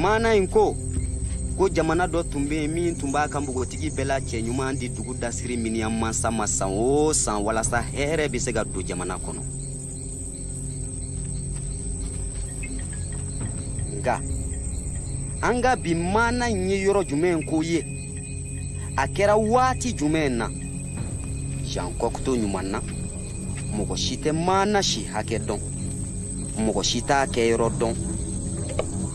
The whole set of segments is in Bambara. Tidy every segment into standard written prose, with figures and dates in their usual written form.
mana inko ko jamana do tumbe min tumba kan bugotigi bela che nyuma ndi dugu dasiri mini amma sama san o san wala sa here be se ga do jamana kono nga anga bi mana nyi yoro jumen ko ye akera wati jumen na jan kokto nyumanna mugo shite mana shi hake don mugo shita ke yoro don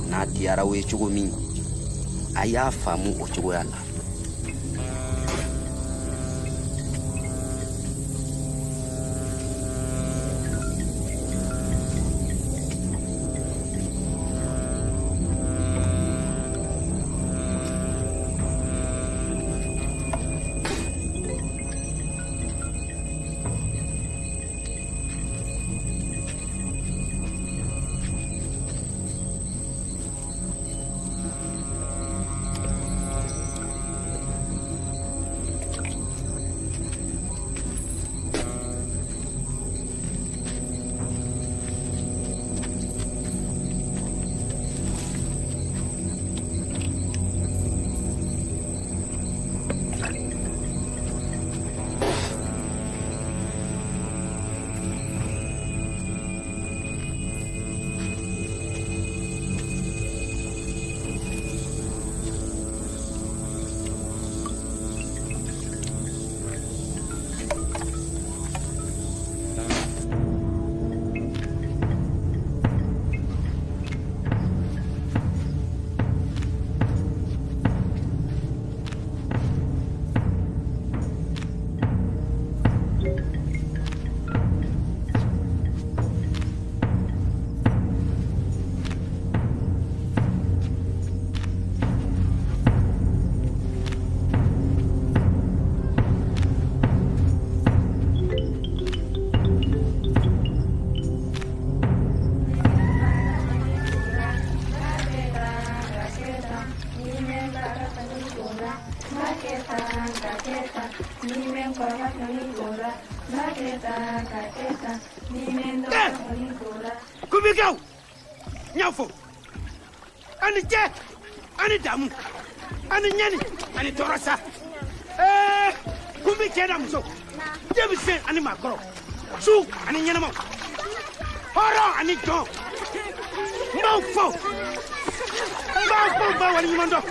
na diara we chugo min aya famu o chugo yalla Kubikau nyafo ani je ani damu ani nyani ani torasa kubike da muso jebise ani makoro su ani nyanama horo ani jo mbafo ba wani mando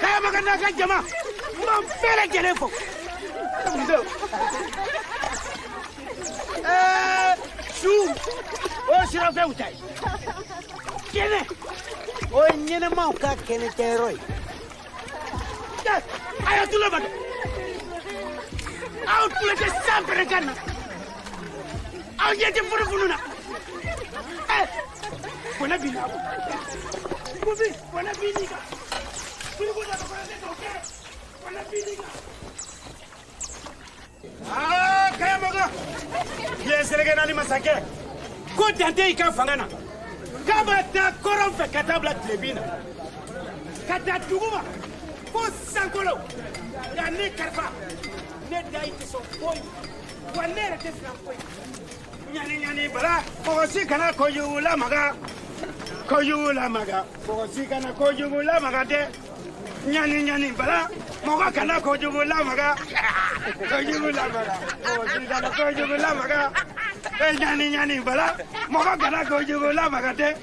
kaya magana ka jama mbele gelefo Su, o sira fe utai. Kene, o nyene mauka kene teroi. Ya, aya tu lobado. Au tu le sempre kana. Au yete funu. Bona bina. Bona biniga. Bona biniga. Ah, kaya maga. Yes, serege nani masake. Ko dante ika fangana. Kaba ta koron fe katabla tlebina. Kata duguma. Ko sankolo. Ya ne karfa. Ne dai ti so boy. Wa ne re tes nan boy. Nyani bala. Ko si kana ko yula maga. Ko yula maga. Ko si kana ko yula maga de. Nyani bala. Moga kana ko yula maga. Ko yula maga. Ko si kana ko yula maga. Nyani bala. Moga kana ko yula maga de.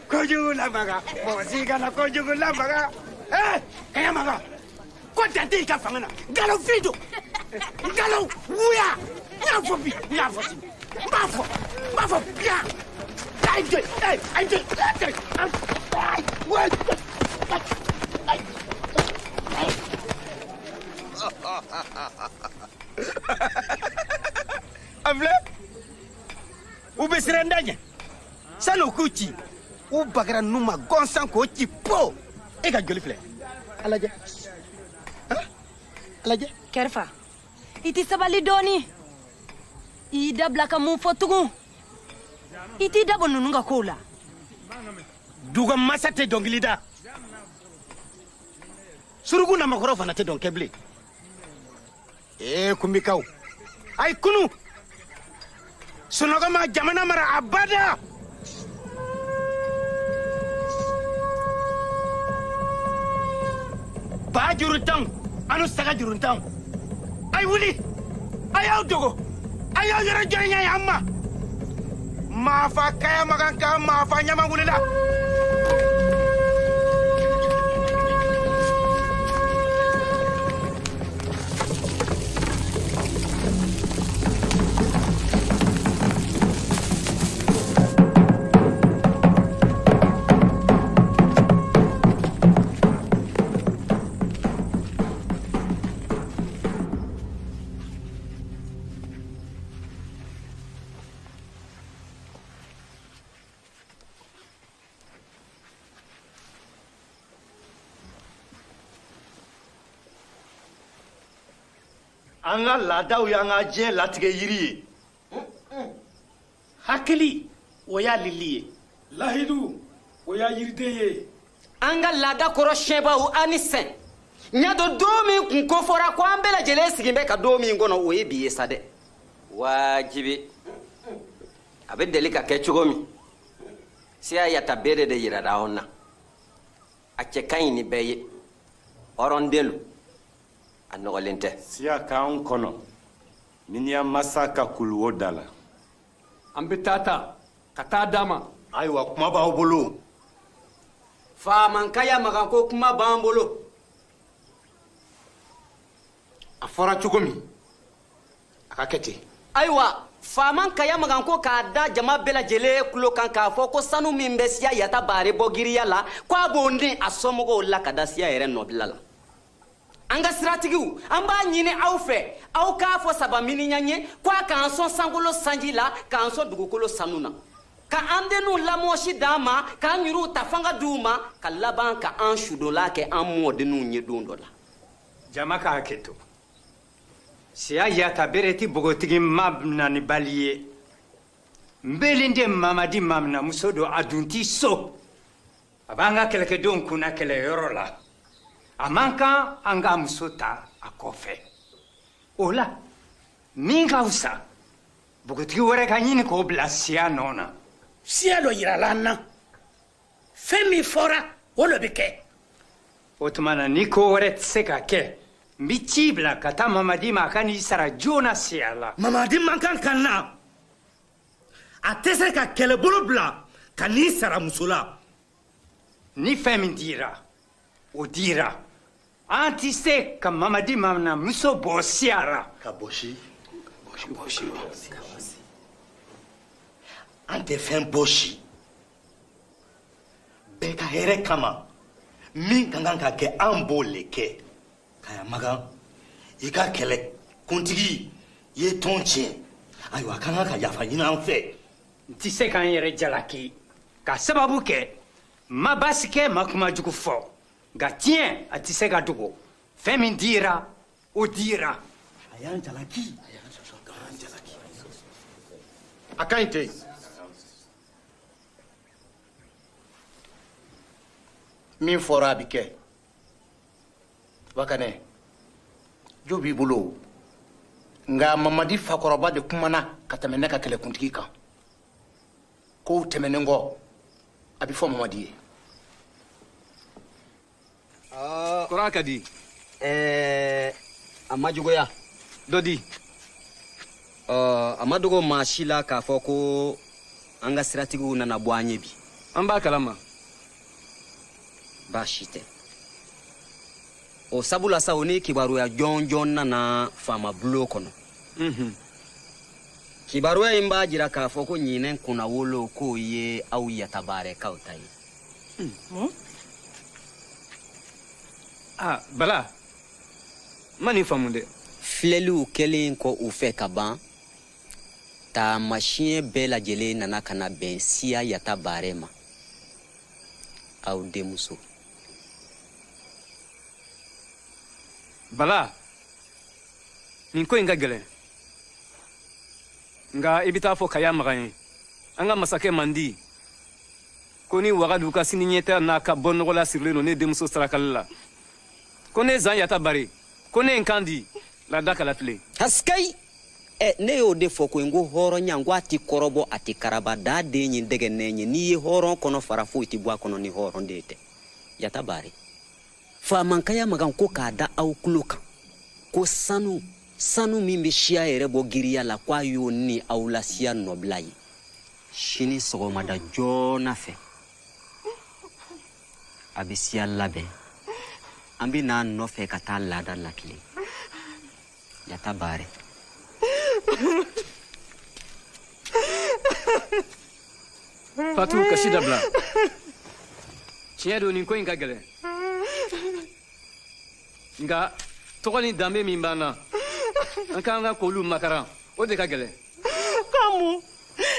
Ko yula maga. Ko si kana ko yula maga. Kaya maga. Ko dante ka fangana. Galo fido. Galo wuya. Nyafo bi. Mafo. Ya. I did. What? Avle? Ube sirandanya. Sano kuchi. U bagara numa gonsan ko chi po. Ega jolifle. Alaje. Alaje. Kerfa. Iti sabali doni. Ida blaka mu fotugu. Iti dabo nununga kola. Duga masate dongilida. Surugu na makoro fana te don keble. Kumbikau. Ay kunu. Sunoga ma jamana mara abada. ba juruntan anu saga juruntan ay wuli ayaw dogo ayaw yara janya yamma ma fa kaya magan ka ma fa nyama wulila an ka laadaw y'an ka diɲɛ latigɛ yiri ye hakili o y'a lili ye lahidu o y'a yiriden ye an ka laada kɔrɔ siɲɛbaw ani sɛn ɲadɔ don min kun kofɔra ko an bɛɛ lajɛlen sigin bɛ ka don min kɔnɔ o ye bi ye sa dɛ waajibi a bɛ deli ka kɛ cogo min siya yata bere de yirara anw na a cɛ ka ɲi ni bɛɛ ye hɔrɔnden lo a nɔgɔlen tɛ siya k'an kɔnɔ miniya masa ka kuluwo da la an bɛ taa ka taa d'a ma ayiwa kuma b'aw bolo faamankaya magan ko kuma b'an bolo a fɔra cogo min a ka kɛ ten ayiwa faamankaya magan ko k'a da jama bɛɛ lajɛlen tulo kan k'a fɔ ko sanu min bɛ siya yata baare bɔ giriya la ko a b'o ni a somɔgɔw la ka da siya yɛrɛ nɔbila la an ka siratigiw an b'a ɲini aw fɛ aw k'a fɔ sabaminiɲan ye ko a k'an sɔn sankolo sanji la k'an sɔn dugukolo sanu na ka an denninw lamɔsi d'an ma k'an yɛrɛw ta fanga d'u ma ka laban ka an sudola kɛ an mɔdenninw ye don dɔ la jama k'a hakɛ to siya yata bere ti bogotigi mamina ni bali ye nbeli den mamadi mamina muso do a dun ti so a b'an ka kɛlɛkɛdenw kunna kɛlɛyɔrɔ la a man kan an ka muso ta a kɔfɛ o la min ka fisa bogotigi wɛrɛ ka ɲini k'o bila siya nɔ na siya dɔ yirala an na fɛn min fɔra o lo bɛ kɛ o tuma na ni ko wɛrɛ tɛ se ka kɛ n bi ci bila ka taa mamadi ma a ka n'i sara joona siya la mamadi man kan ka na a tɛ se ka kɛlɛbolo bila ka n'i sara muso la ni fɛn min dira o dira an ti se ka mamadi mamina muso bɔ siya la ka bɔsi an tɛ fɛn bɔsi bɛɛ ka hɛrɛ kama min ka kan ka kɛ an b'o le kɛ kaya magan i ka kɛlɛ kuntigi i ye tɔn tiɲɛ ayiwa a ka kan ka yafa ɲini an fɛ n ti se k'an yɛrɛ jalaki ka sababu kɛ ma basi kɛ ma kuma jugu fɔ nka tiɲɛ a ti se ka dogo fɛn min dira o dira a y'an jalaki a ka ɲi ten min fɔra a bɛ kɛ wakanɛ jo b'i bolo nka mamadi fakɔrɔba de kumana ka tɛmɛ ne ka kɛlɛkuntigi kan kow tɛmɛnen kɔ a bɛ fɔ mamadi ye kɔrɔ ka di a ma juguya dɔ di a ma dogo maa si la k'a fɔ ko an ka siratigiw nana bɔ an ye bi an b'a kalama baasi tɛ o sabula sa o ni kibaruya jɔn jɔn nana faama bulo kɔnɔ kibaruya in b'a jira k'a fɔ ko ɲinɛ kunna wolo k'o ye aw yatabaarɛkaw ta ye bala ma nin faamu dɛ filɛliw kɛlen kɔ u fɛ ka ban taamasiɲɛ bɛɛ lajɛlen nana ka na bɛn siya yatabaarɛ ma aw denmuso bala nin ko in ka gɛlɛn nka i bɛ taa fɔ kaya magan ye an ka masakɛ mandi ko ni wagadu ka siniɲɛta n'a ka bɔ nɔgɔ la sirilen don ne denmuso sarakali la ko ne zan yata bari ko ne n kan di laada kala tile haskai ne y'o de fɔ ko n ko hɔrɔnya n ko a ti kɔrɔbɔ a ti karaba daa den ye dɛgɛ nɛ ye n'i ye hɔrɔn kɔnɔ fara foyi ti bɔ a kɔnɔ ni hɔrɔn de tɛ yata bari Famankaya magan ko k'a da aw tulo kan ko sanu min bɛ siya yɛrɛ bɔ giriya la k'a y'o ni aw la siya nɔbila ye sini sɔgɔmada joona fɛ a bɛ siya labɛn an bɛ n'a nɔfɛ ka taa laada lakile yata baare Fatu kasi dabila tiɲɛ don nin ko in ka gɛlɛn nka tɔgɔ ni danbe min b'an na an k'an ka k'olu makaran o de ka gɛlɛn. Kamu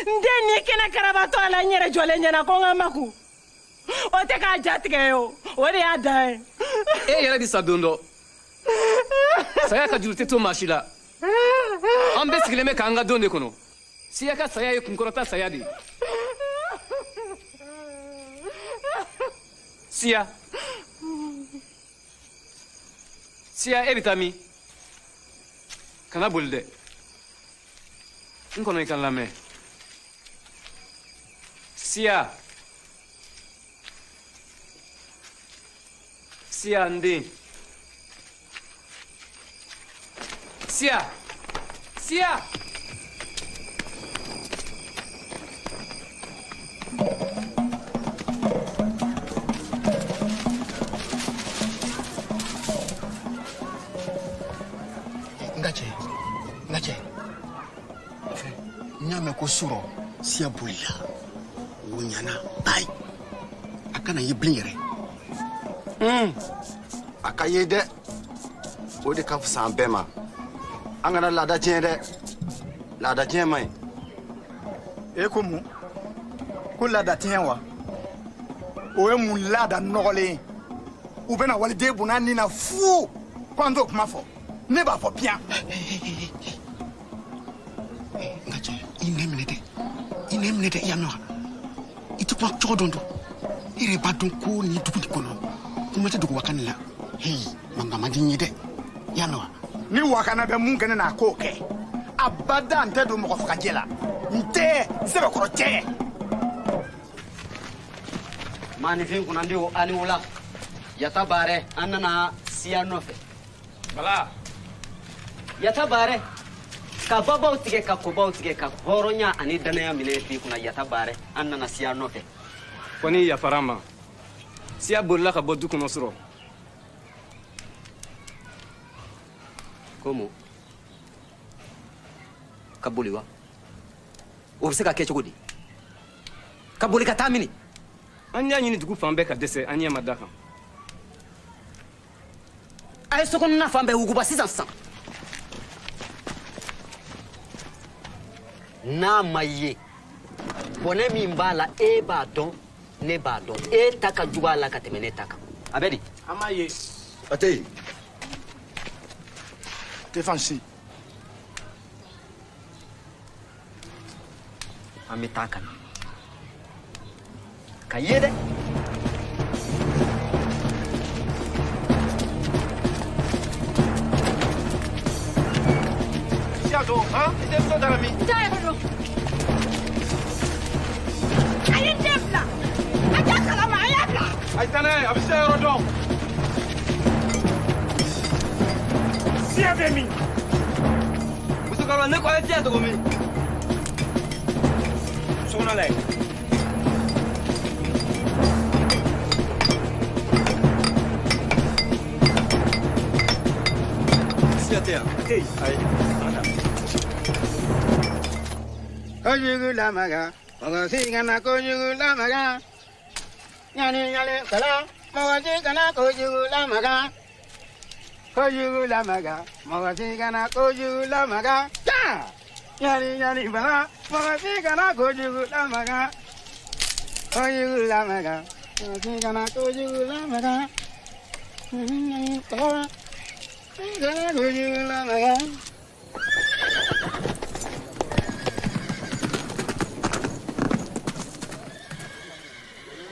n den ni kɛnɛ karabatɔ a la n yɛrɛ jɔlen ɲɛna ko n ka maku o tɛ k'a jatigɛ ye o de y'a dan ye. E yɛrɛ bi sa don dɔ saya ka juru tɛ to maa si la an bɛɛ sigilen bɛ k'an ka don de kɔnɔ siya ka saya ye kunkɔrɔta saya de ye. Siya e bɛ taa min kana boli dɛ n kɔnɔ i ka lamɛn Siya n den Siya Ngache. Nyame ko suro siya bulila. Wunyana bai. Akana yiblingere. Akaye de. O de ka fusan bɛɛ ma. An kana laada tiɲɛ dɛ. Laada tiɲɛ man ɲi. E ko mun? Ko laada tiɲɛ wa? O ye mun laada nɔgɔlen? U bɛna waliden bunna nin na fu. Ko an t'o kuma fɔ. Ne b'a fɔ piyan. Ngache, i ne minɛ dɛ i y'a mɛn wa? I tɛ kuma cogo dɔn. I yɛrɛ b'a dɔn ko nin dugu nin kɔnɔ kuma tɛ dogo wakani la. Mankan man di n ye dɛ. I y'a mɛn wa? Ni wakana bɛ mun kɛ ne na a k'o kɛ. Abada n tɛ don mɔgɔ fagajɛ la. N tɛ sɛbɛkɔrɔ tɛ. Maanifin kunnandi ani wula yata baare an nana siya nɔfɛ. Bala yata baare ka babaw tigɛ ka kobaw tigɛ ka hɔrɔnya ani danaya minɛ fi kunna yata baare an nana siya nɔfɛ. ko ni yafara ma siya bolila ka bɔ du kɔnɔ sɔrɔ. Komo ka boli wa o bɛ se ka kɛ cogo di ka boli ka taa mini. An y'a ɲini dugu fan bɛɛ ka dɛsɛ an ɲɛ ma da kan. A ye sokɔnɔna fan bɛɛ wuguba sisan. N'a ma ye bɔnɛ min b'a la e b'a dɔn ne b'a dɔn e ta ka jugu a la ka tɛmɛ ne ta kan a bɛ di. An m'a ye. A tɛ yen. Défense. An bɛ taa ka na ka ye dɛ. Siado, hein? I tɛ so dara min. N t'a yɛrɛ dɔn. A ye den bila. A t'a kalama a y'a bila. A ye taa n'a ye a bɛ se yɔrɔ dɔn. Siya bɛ min? Musokɔrɔba ne ko a ye siya dogo min. Sokɔnɔ lajɛ. Siya tɛ yan. Ayi. Kojugu lamaga, mogosi kana kojugu lamaga. Nyani nyale kala, mogosi kana kojugu lamaga. Kojugu lamaga, mogosi kana kojugu lamaga. Ya! Nyani nyani bala, mogosi kana kojugu lamaga. Kojugu lamaga, mogosi kana kojugu lamaga. Nyani nyani bala, kana kojugu lamaga.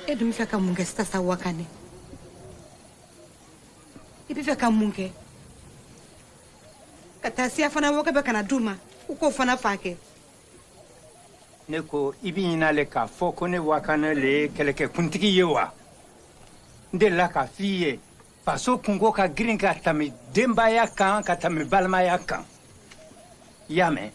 E dun bɛ fɛ ka mun kɛ sisan Wakane? I bɛ fɛ ka mun kɛ? Ka taa siya fana wɔkɛ bɛ kana d'u ma u k'o fana fa kɛ. Ne ko i bɛ ɲin'ale k'a fɔ ko ne Wakane le ye kɛlɛkɛkuntigi ye wa? N delila k'a f'i ye faso kungo ka girin ka tɛmɛ denbaya kan ka tɛmɛ balimaya kan i y'a mɛn.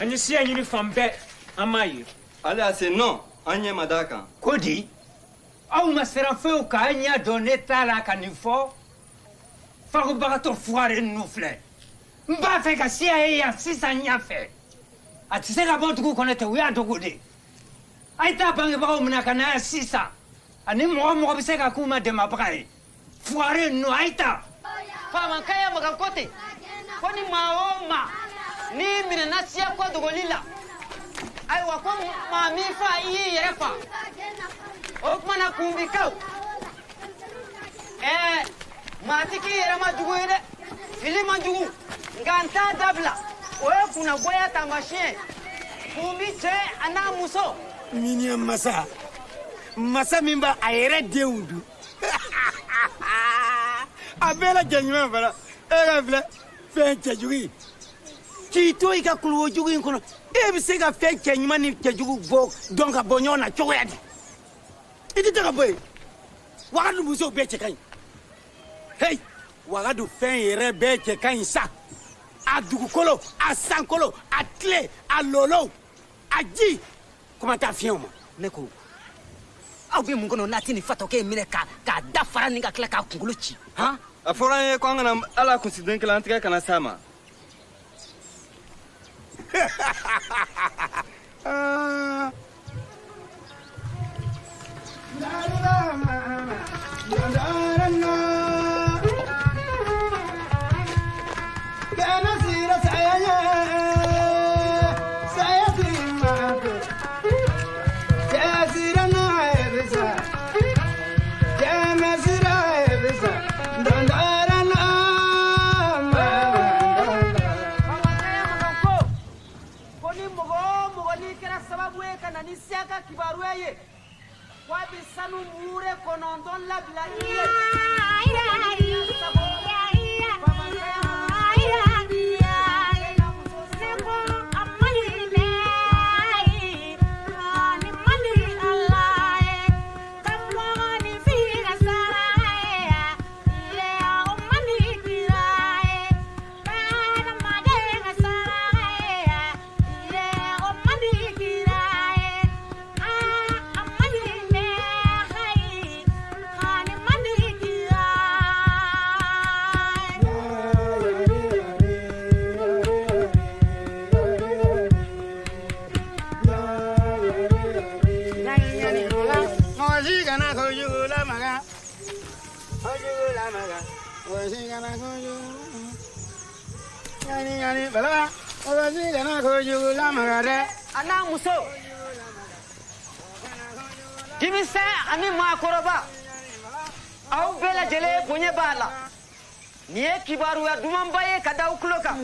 an ye siya ɲini fan bɛɛ an m'a ye. ale a se nɔn an ɲɛ ma da kan. ko di aw ma siran fewu k'a ɲɛ dɔn ne t'a la ka nin fɔ fagobagatɔ fugare ninnu filɛ n b'a fɛ ka siya ye yan sisan ɲɛfɛ a tɛ se ka bɔ dugu kɔnɔ ten u y'a dogo de a ye taa bangebagaw minɛ ka na yan sisan ani mɔgɔ mɔgɔ bɛ se ka k'u ma dɛmɛbaga ye fugare ninnu a ye taa. faamankaya magan ko ten ko ni maa o maa n'i minɛna siya kɔ dogoli la ayiwa ko maa min fa i y'i yɛrɛ fa o tumana kun bi kɛ o maa ti k'i yɛrɛ ma jugu ye dɛ fili man jugu nka n t'a dabila o ye kunnabɔya taamasiyɛn kun bi cɛ a n'a muso. min ye masa masa min b'a a yɛrɛ denw dun a bɛɛ la jɛɲuman fana e ka filɛ fɛn cɛjugu ye k'i to i ka kuluwojugu in kɔnɔ e bɛ se ka fɛn cɛɲuman ni cɛjugu bɔ dɔn ka bɔ ɲɔgɔn na cogoya di i tɛ ka bɔ yen wagadu musow bɛɛ cɛ ka ɲi hey wagadu fɛn yɛrɛ bɛɛ cɛ ka ɲi sa a dugukolo a sankolo a tile a lolo a ji kuma t'a fiɲɛw ma. ne ko aw bɛ mun kɔnɔ n'a tɛ nin fatɔkɛ in minɛ k'a da fara ni ka tila k'a kunkolo ci. a fɔra an ye ko an kana ala kunsiden kelen an tigɛ kana s'a ma. sanu mure kɔnɔntɔn labila i ye. Ana muso denmisɛn ani maakɔrɔba aw bɛɛ lajɛlen bonya b'a la nin ye kibaruya dumanba ye ka da aw tulo kan.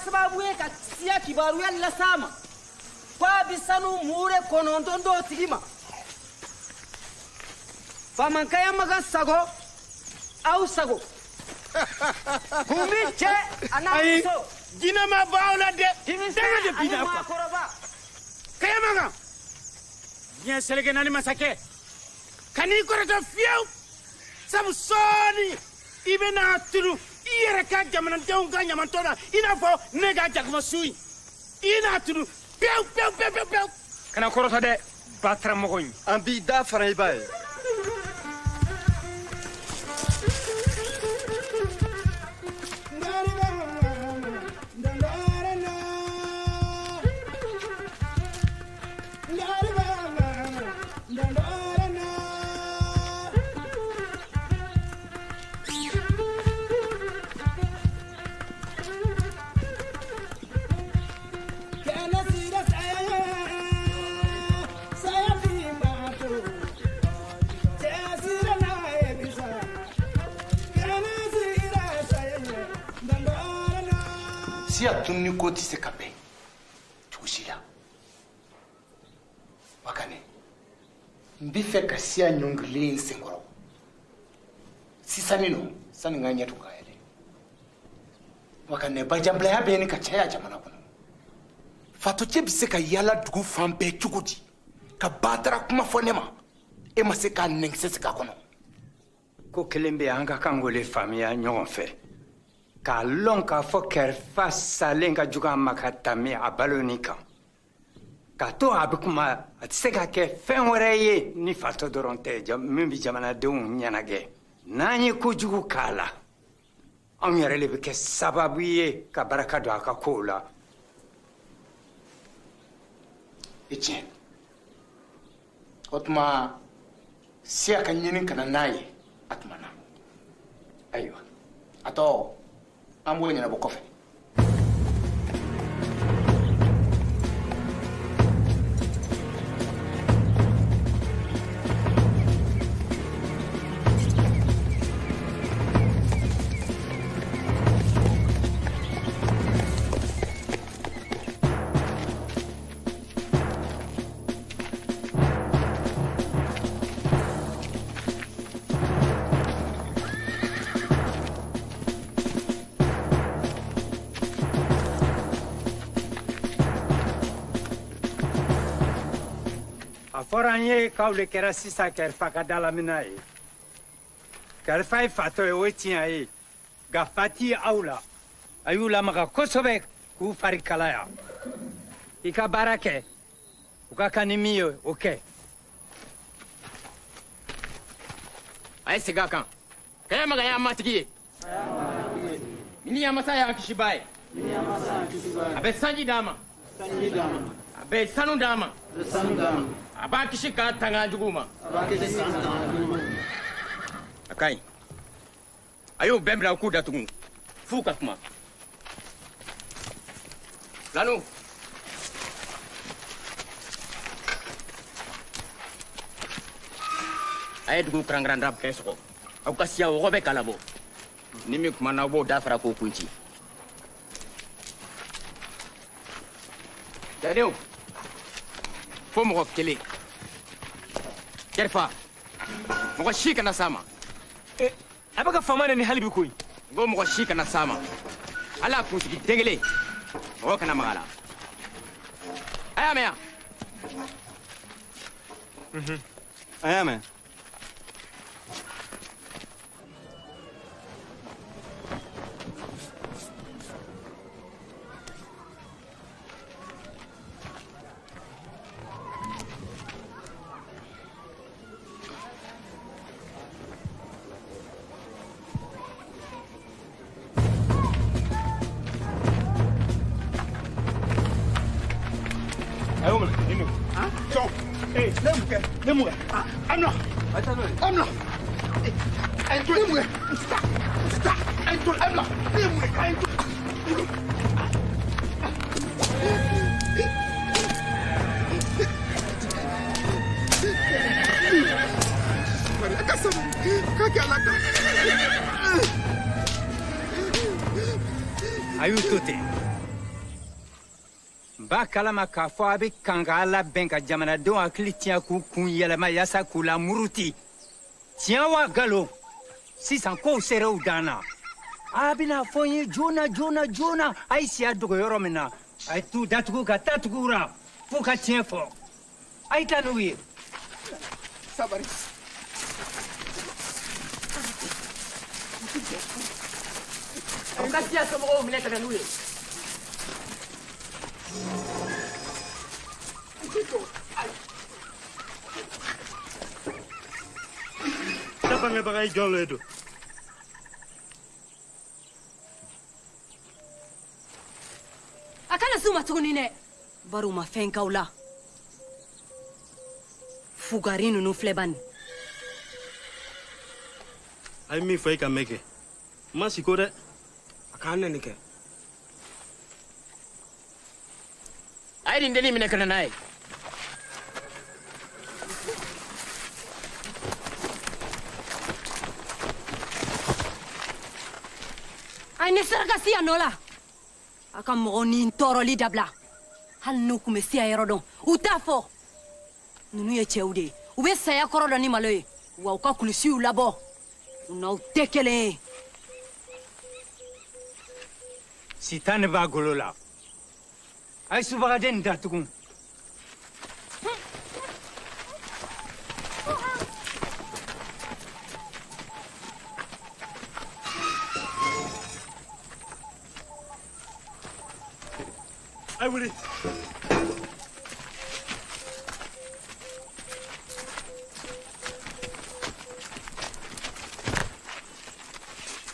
Sababu ye ka siya kibaruya las'a ma ko a bɛ sanu mure kɔnɔntɔn d'o tigi ma famankaya ma ka sago aw sago kun bi cɛ a n'a muso. jinɛ ma bɔ aw la dɛ. denmisɛn ani maakɔrɔba. Kayamagan diɲɛ seleke naani masakɛ ka n'i kɔrɔtɔ fiyewu sabu sɔɔni i bɛ n'a tunu i yɛrɛ ka jamanadenw ka ɲamatɔ la i n'a fɔ ne ka jakuma su in i n'a tunu pewu pewu pewu pewu. kana kɔrɔtɔ dɛ bataramɔgɔ in. an b'i da fara i ba ye. siya tunni ko ti se ka bɛn cogo si la Wakane n bɛ fɛ ka siya ɲɔngirilen senkɔrɔ sisanni nɔ sani n ka ɲɛ tugu ka yɛlɛ Wakane bajanbilaya bɛ ɲini ka caya jamana kɔnɔ fatɔcɛ bɛ se ka yala dugu fan bɛɛ cogo di ka batara kuma fɔ ne ma e ma se k'a nɛnkisɛ sigi a kɔnɔ ko kelen bɛ an ka kan k'o le faamuya ɲɔgɔn fɛ k'a lɔn k'a fɔ kɛrɛfa salen ka jugu a ma ka tɛmɛ a baloni kan k'a to a bɛ kuma a tɛ se ka kɛ fɛn wɛrɛ ye ni fatɔ dɔrɔn tɛ min bɛ jamanadenw ɲɛnagɛ n'an ye kojugu k'a la anw yɛrɛ de bɛ kɛ sababu ye ka baraka don a ka kow la i tiɲɛ o tuma siya ka ɲini kana n'a ye a tuma na ayiwa a tɔ an b'o ɲɛnabɔ kɔfɛ a fɔra an ye k'aw le kɛra sisan kɛrɛfa ka dalamina ye kɛrɛfa ye fatɔ ye o ye tiɲɛ ye nka fa ti aw la a y'u lamaga kosɛbɛ k'u fari kalaya i ka baara kɛ u ka kan ni min ye o kɛ a ye segin a kan k'a maga y'a matigi ye ni yamasa y'a kisiba ye a bɛ sanji d'a ma a bɛ sanu d'a ma a b'a kisi k'a tanga jugu ma a ka ɲi a y'o bɛɛ bila k'u datugu f'u ka kuma lanu a ye dugu karankaranda bɛɛ sɔgɔ aw ka siya wɔgɔ bɛ kalabɔ ni min kuma na aw b'o da fara k'o kunci jadenw fo mɔgɔ kelen kɛrɛfa mɔgɔ si kana s'a ma a bɛ ka faama nɛni hali bi koyi n ko mɔgɔ si kana s'a ma hali a kunsigi den kelen mɔgɔ kana maga la a y'a mɛn yan an y'a mɛn a y'u to ten n b'a kalama k'a fɔ a bɛ kan k'a labɛn ka jamanadenw hakili tiɲɛ k'u kun yɛlɛma yaasa k'u lamuruti tiɲɛ wa nkalon sisan kow sera u dan na a bɛna fɔ n ye joona joona joona a ye siya dogo yɔrɔ min na a ye t'u datugu ka taa tugu u la f'u ka tiɲɛ fɔ a ye taa n'u ye sabari aw ka siya somɔgɔw minɛ ka na n'u ye ne bangebaga ye jɔn le don a kana s'u ma tuguni dɛ bari u ma fɛn k'aw la fugari ninnu filɛ bani a ye min fɔ i ka mɛn kɛ n ma siko dɛ a k'an nɛni kɛ a ye nin dennin minɛ ka na n'a ye a ye ne saraka si yan nɔ la a a ka mɔgɔ ni tɔɔrɔli dabila hali n'u kun bɛ siya yɔrɔ dɔn u t'a fɔ ninnu ye cɛw de ye u bɛ saya kɔrɔ dɔn ni malo ye wa u ka kulisiw labɔ u n'aw tɛ kelen ye. sitan ne b'a golo la a ye subagaden datugu. Ai wuli.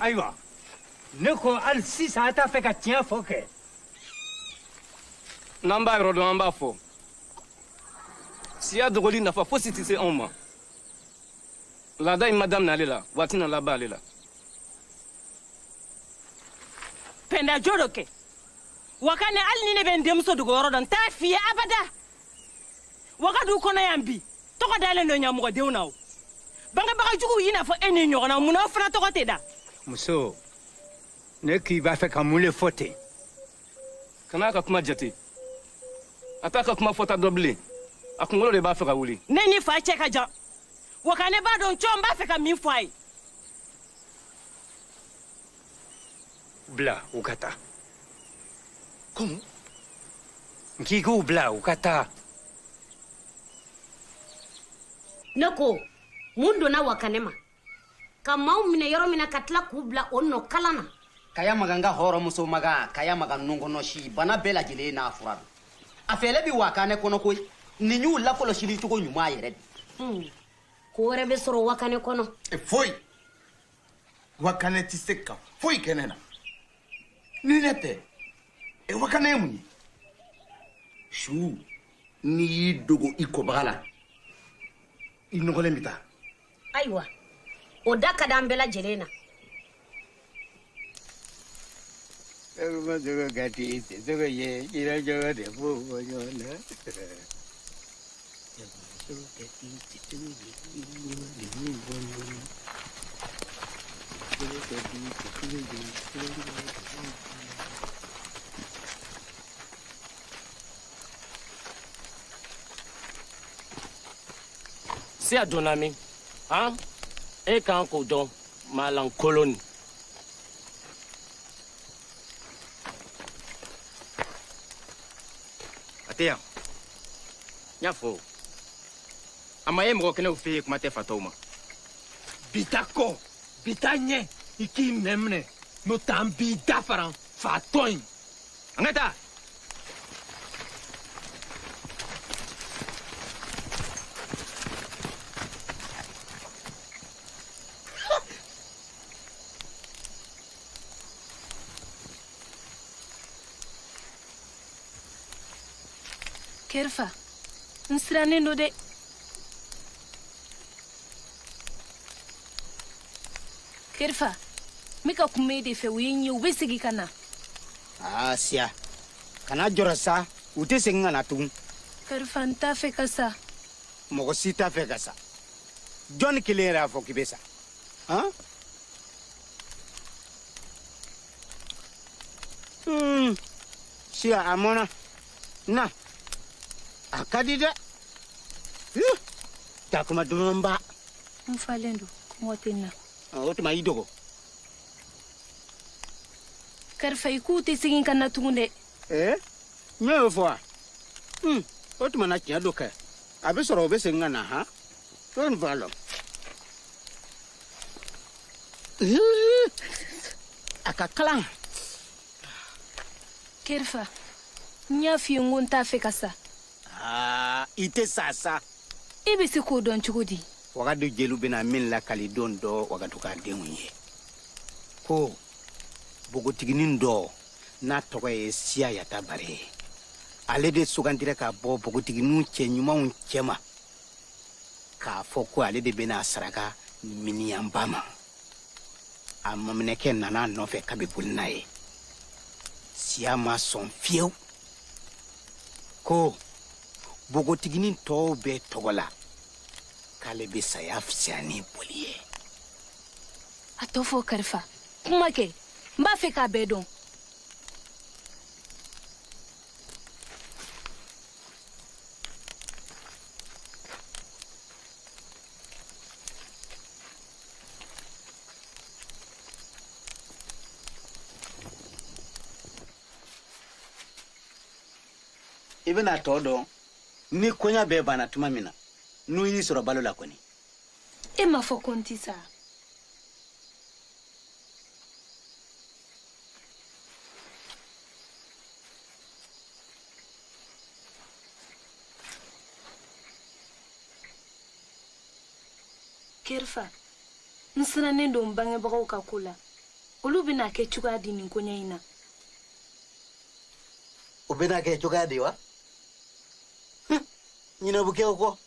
ayiwa ne ko hali sisan a t'a fɛ ka tiɲɛ fɔ kɛ. n'an b'a yɔrɔ dɔn an b'a fɔ siya dɔgɔli nafa fosi tɛ se anw ma laada in ma daminɛ ale la waati na laban ale la. pɛnda jo dɔ kɛ wakane hali ni ne bɛ n denmuso dogo yɔrɔ dɔn n t'a f'i ye abada wagadu kɔnɔ yan bi tɔgɔ dalen don ɲamɔgɔdenw na o bangebagajuguw i n'a fɔ e ni ɲɔgɔnna munna aw fana tɔgɔ tɛ da. muso ne k'i b'a fɛ ka mun le fɔ ten. kana a ka kuma jate a t'a ka kuma fɔta dɔ bilen a kunkolo de b'a fɛ ka wuli. ne ni fa cɛ ka jan wakane b'a dɔn cɔ n b'a fɛ ka min fɔ a ye. bila u ka taa. Comme? n k'i k'u bila u ka taa. ne ko mun donna wakane ma ka maaw minɛ yɔrɔ min na ka tila k'u bila o nɔ kalan na. kaya maga n ka hɔrɔnmuso maga kaya maga nɔnkɔnɔsi bana bɛɛ lajɛlen n'a fura don a fɛlɛ bi wakane kɔnɔ koyi nin y'u lakɔlɔsili cogo ɲuman yɛrɛ de. ko wɛrɛ bɛ sɔrɔ wakane kɔnɔ. foyi wakane tɛ se ka foyi kɛ ne na ni ne tɛ wakane ye mun ye su n'i y'i dogo i kɔbaga la i nɔgɔlen bɛ taa. ayiwa o da ka di an bɛɛ lajɛlen na. jogo ka di jogo ye ira jogo de fo ɲɔgɔn siya donna min han e kan k'o dɔn maalankolon ni. a tɛ yan n y'a fɔ a ma ye mɔgɔ kɛnɛw fɛ yen kuma tɛ fatɔw ma. bi ta kɔ bi ta ɲɛ i k'i minɛ n'o tɛ an b'i dafara fatɔ in. an ka taa. Kerfa, n sirannen don dɛ. Kerfa, n bɛ ka kuma e de fɛ u ye n ye u bɛ segin ka na. siya kana jɔrɔ sa u tɛ segin ka na tugun. Kerfa, n t'a fɛ ka sa. mɔgɔ si t'a fɛ ka sa jɔnni kelen yɛrɛ y'a fɔ k'i bɛ sa. siya a mɔna na. a ka di dɛ takuma dumanba. n falen don kɔngɔ tɛ n na. o tuma i dogo. Kerfa, i k'u tɛ segin ka na tugun dɛ. n y'o fɔ wa. o tuma na tiɲɛ don kɛ a bɛ sɔrɔ o bɛ segin ka na han. o ni fa lɔ. a ka kalan. Kerfa, n y'a f'i ye n ko n t'a fɛ ka sa. i tɛ sa. i bɛ se k'o dɔn cogo di. wagadu jeliw bɛna min lakali don dɔ wagadu ka denw ye ko bogotiginin dɔ n'a tɔgɔ ye siya yata bare ye ale de sugandira ka bɔ bogotiginiw cɛ ɲumanw cɛma k'a fɔ ko ale de bɛna saraka miniyanba ma a maminɛkɛ nana a nɔfɛ k'a bɛ boli n'a ye siya ma sɔn fiyewu ko bogotiginin tɔw bɛ tɔgɔ la k'ale bɛ saya fisaya ni boli ye. a tɔ fɔ Kerfa kuma kɛ n b'a fɛ k'a bɛɛ dɔn. i bɛna tɔ dɔn ni kɔɲɔ bɛɛ banna tuma min na n'u y'i sɔrɔ balo la kɔni. E m'a fɔ ko n ti sa. Kerifa, n sirannen don n bangebagaw ka ko la. Olu bɛna kɛ cogoya di nin kɔɲɔ in na. O bɛna kɛ cogoya di wa? Ɲinɛ bɛ kɛ o kɔ.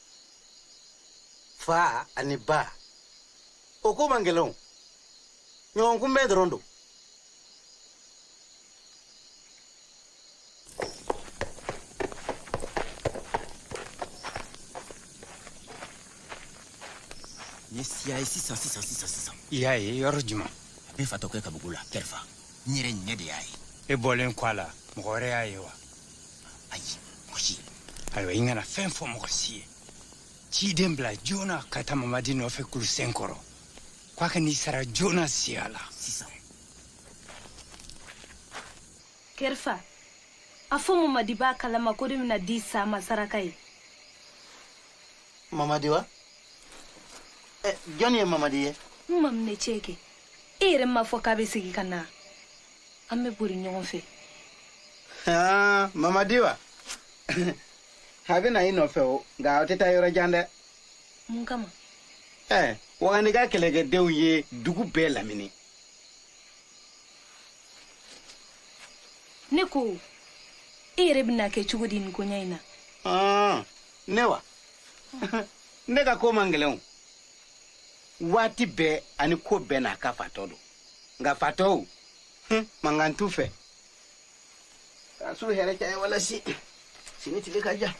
Fa ani ba. O ko man gɛlɛn o. Ɲɔgɔn kunbɛn dɔrɔn don. Ni siya ye sisan. I y'a ye yɔrɔ jumɛn? A bɛ fatɔ kɛ ka bugu la Kɛrifa. N yɛrɛ ɲɛ de y'a ye. E bɔlen kɔ a la mɔgɔ wɛrɛ y'a ye wa? Ayi, mɔgɔ si. Ayiwa i kana fɛn fɔ mɔgɔ si ye. Ciden bila joona ka taa Mamadi nɔfɛ kulusɛn kɔrɔ. K'a ka n'i sara joona siya la. Sisan. Kerifa, a fɔ Mamadi b'a kalama ko de bɛna di sa ma saraka ye. Mamadi wa? Jɔnni ye Mamadi ye? N maminɛ cɛ kɛ. E yɛrɛ m'a fɔ k'a bɛ segin ka na. An bɛ bori ɲɔgɔn fɛ. Mamadi wa? A bɛ na i nɔfɛ o nka aw tɛ taa yɔrɔ jan dɛ. Mun kama? Wagani ka kɛlɛkɛdenw ye dugu bɛɛ lamini. Ne ko e yɛrɛ bɛna kɛ cogo di nin kɔɲɔ in na? Ne wa? Ne ka ko man gɛlɛn o. Waati bɛɛ ani ko bɛɛ n'a ka fatɔ don. Nka fatɔw mankan t'u fɛ. K'a sɔrɔ hɛrɛ caya walasi sini tile ka ja.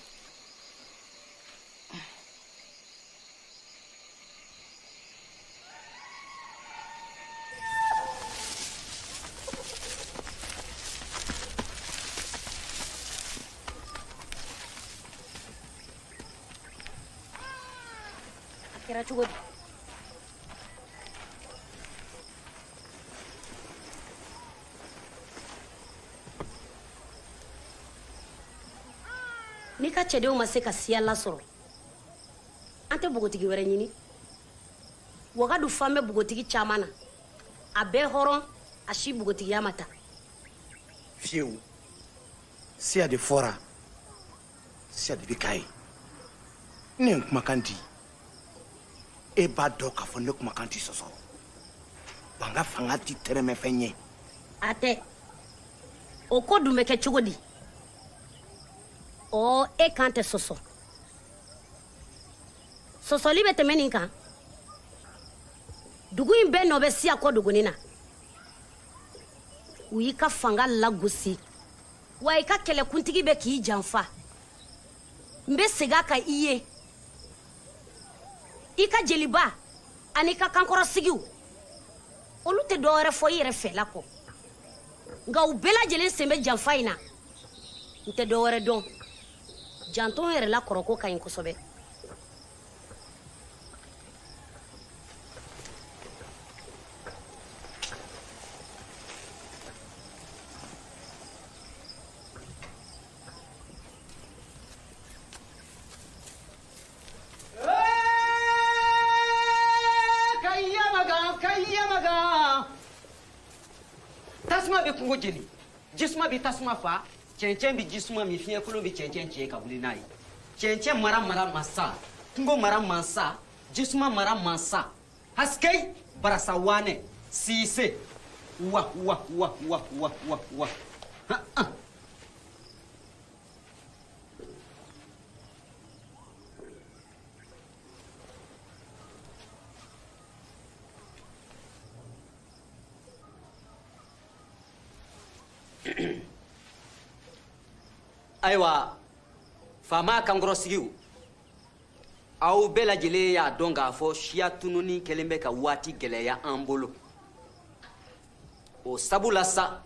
A kɛra cogo di? N'i ka cɛdenw ma se ka siya lasɔrɔ an tɛ bogotigi wɛrɛ ɲini. Wagadu fan bɛ bogotigi caman na a bɛɛ hɔrɔn a si bogotigiya ma ta. Fiyewu siya de fɔra siya de bɛ k'a ye. Ne ye kumakan di e b'a dɔn k'a fɔ ne kumakan tɛ sɔsɔ wa n ka fanga tɛ tɛrɛmɛ fɛn ye. A tɛ o ko dun bɛ kɛ cogo di? E kan tɛ sɔsɔ. Sɔsɔli bɛ tɛmɛ nin kan. Dugu in bɛɛ nɔ bɛ siya kɔ duguni na. U y'i ka fanga lagosi wa i ka kɛlɛkuntigi bɛ k'i janfa. N bɛ segin a kan i ye. I ka jeliba ani ka kankɔrɔsigiw olu tɛ dɔ wɛrɛ fɔ i yɛrɛ fɛla kɔ. Nka u bɛɛ lajɛlen sen bɛ janfa in na. N tɛ dɔ wɛrɛ dɔn. Janton yɛrɛ la kɔrɔko ka ɲi kosɛbɛ. Tasuma bɛ kungo jeni jisuma bɛ tasuma fa cɛncɛn bɛ jisuma min fiɲɛ kolon bɛ cɛncɛn cɛ ka wuli n'a ye. Cɛncɛn mara masa kungo mara mansa jisuma mara mansa haskei barasa wane siise wa ayiwa faama kankɔrɔsigiw aw bɛɛ lajɛlen y'a dɔn k'a fɔ siya tununi kɛlen bɛ ka waati gɛlɛya an bolo o sabula sa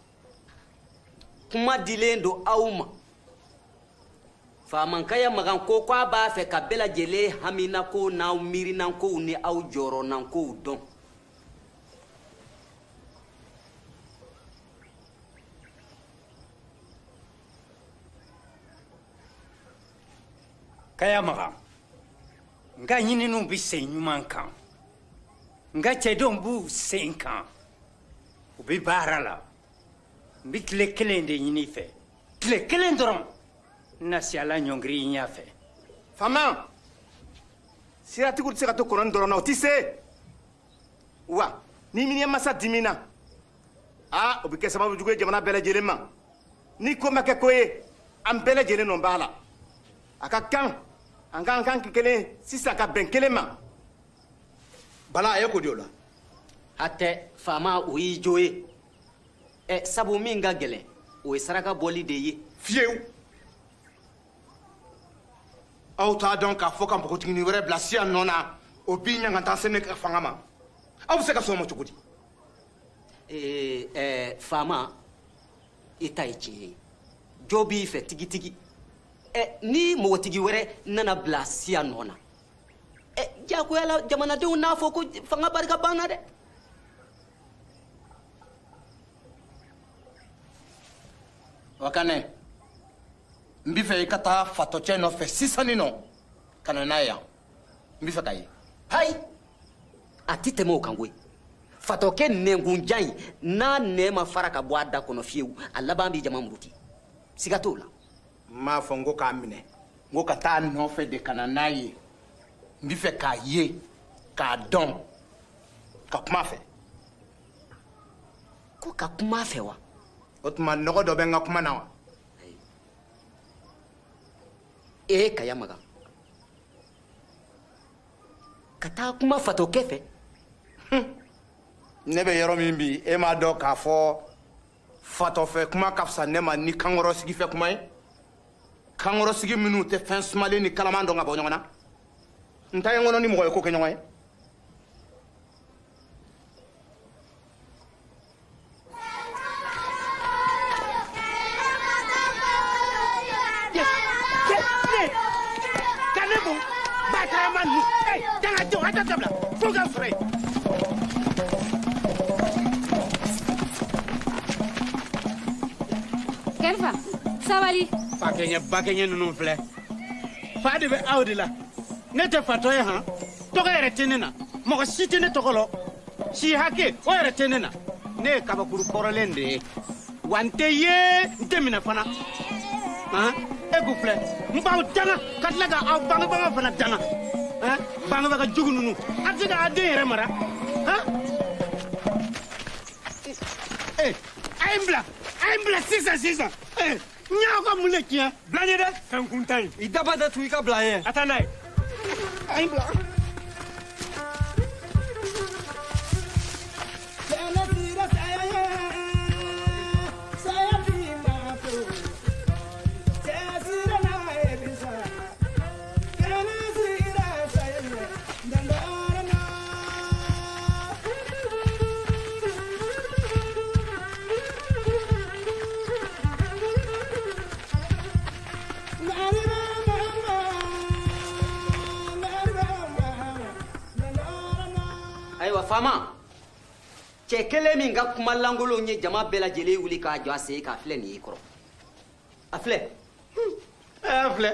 kuma dilen don aw ma faamankaya magan ko k'a b'a fɛ ka bɛɛ lajɛlen haminako n'aw miirinankow ni aw jɔyɔrɔnankow dɔn kaya maga nga ɲininiw bi sen ɲuman kan nga cɛdenw b'u sen kan u bi baara la n bi tile kelen de ɲini fɛ tile kelen dɔrɔn n na si ala ɲɔngiri i ɲa fɛ fama siratigiw tɛ se ka to kɔnɔni dɔrɔn na o tɛ se wa ni miniɲɛ masa dimina o bɛ kɛ sababu jugu ye jamana bɛɛ lajɛlen ma ni ko ma kɛ ko ye an bɛɛ lajɛlen nɔ b'a la a ka kan an k'an kan kelen sisan ka bɛn kelen ma bala a ye ko di o la hatɛ faama o y'i jo ye sabu min ka gɛlɛn o ye saraka bɔli de ye fiyewu aw t'a dɔn k'a fɔ ka npogotigini wɛrɛ bila siya nɔ na o b'i ɲangantan se ne ka fanga ma aw bɛ se ka sɔn o ma cogo di faama i ta ye tiɲɛ ye jo b'i fɛ tigitigi ni mɔgɔtigi wɛrɛ nana bila siya nɔ na jagoyala jamanadenw n'a fɔ ko fanga barika banna dɛ wakanɛ n b'i fɛ i ka taa fatɔcɛ nɔfɛ sisan nin nɔ ka na n'a ye yan n b'i fɛ ka ye hayi a ti tɛmɛ o kan koyi fatɔkɛ nɛnkunjan in n'a nɛn ma fara ka bɔ a da kɔnɔ fiyewu a laban b'i jama muruti siga t'o la n m'a fɔ n ko k'a minɛ n ko ka taa nɔfɛ de ka na n'a ye n b'i fɛ k'a ye k'a dɔn ka kuma a fɛ ko ka kuma a fɛ wa o tuma nɔgɔ dɔ bɛ n ka kuma na wa kaya maga ka taa kuma fatɔkɛ fɛ ne bɛ yɔrɔ min bi e m'a dɔn k'a fɔ fatɔfɛ kuma ka fisa ne ma ni kankɔrɔsigi fɛ kuma ye kankɔrɔsigi minnu tɛ fɛn sumalen ni kalaman dɔn ka bɔ ɲɔgɔn na n ta ye n kɔnɔ ni mɔgɔ ye ko kɛ ɲɔgɔn ye Kɛrɛfɛ sabali bakɛɲɛ ninnu filɛ fa de bɛ aw de la ne tɛ fatɔ ye han tɔgɔ yɛrɛ tɛ ne na mɔgɔ si tɛ ne tɔgɔ lɔ si hakɛ o yɛrɛ tɛ ne na ne ye kabakuru kɔrɔlen de ye wa n tɛ ye n tɛ minɛ fana e k'u filɛ n b'aw danga ka tila ka aw bangebaga fana danga bangebaga jugu ninnu a tɛ se k'a den yɛrɛ mara a ye n bila sisan n y'aw ka mun de tiɲɛ bila n ye dɛ fɛn kuntan ye i daba datugu i ka bila an ye a taa n'a ye a ye n bila faama cɛ kelen min ka kuma lankolonw ye jama bɛɛ lajɛlen wuli k'a jɔ a sen k'a filɛ nin ye kɔrɔ a filɛ filɛ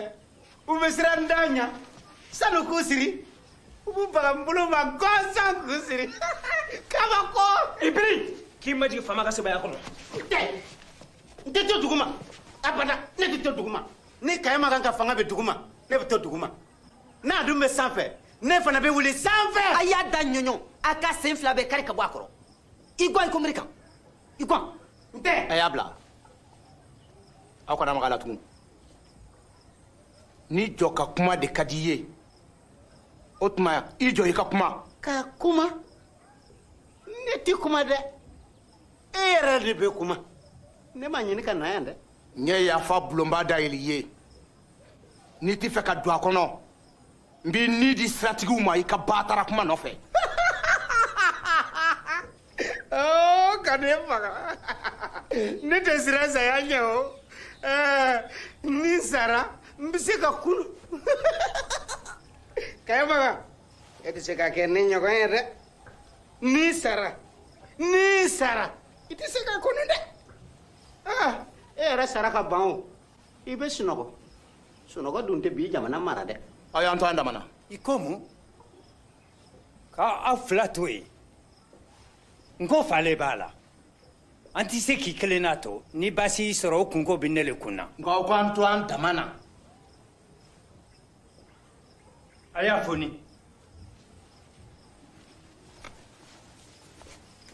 u bɛ siran da ɲa sani k'u siri u b'u baga n bolo ma gɔnsan k'u siri kabako ibiri k'i ma jigin faama ka sebaya kɔnɔ n tɛ to duguma abada ne tɛ to duguma ni kayama kan ka fanga bɛ duguma ne bɛ to duguma n'a dun bɛ sanfɛ ne fana bɛ wuli sanfɛ a y'a da ɲɔɲɔ a ka sen fila bɛɛ kari ka bɔ a kɔrɔ i gwan i ko miri kan i gwan n tɛ a y'a bila aw kana maga la tugun ni jɔ ka kuma de ka di i ye o tuma i jɔ i ka kuma ka kuma ne tɛ kuma dɛ e yɛrɛ de bɛ kuma ne ma ɲini ka na yan dɛ n ye yafa bulonba dayɛlɛ i ye n'i tɛ fɛ ka don a kɔnɔ n b'i ni di siratigiw ma i ka baatara kuma nɔfɛ ka ne faga ne tɛ siran saya ɲɛ o ni n sara n bɛ se ka kunu kaya faga e tɛ se ka kɛ ne ɲɔgɔn ye dɛ ni sara i tɛ se ka kunu dɛ e yɛrɛ sara ka ban o i bɛ sunɔgɔ sunɔgɔ dun tɛ bi jamana mara dɛ. A y'an to an damana. I ko mun k'aw fila to yen n ko fale b'a la an tɛ se k'i kelen n'a to ni baasi y'i sɔrɔ o kunko bɛ ne le kun na. Nka aw k'an to an damana. a y'a fɔ ni.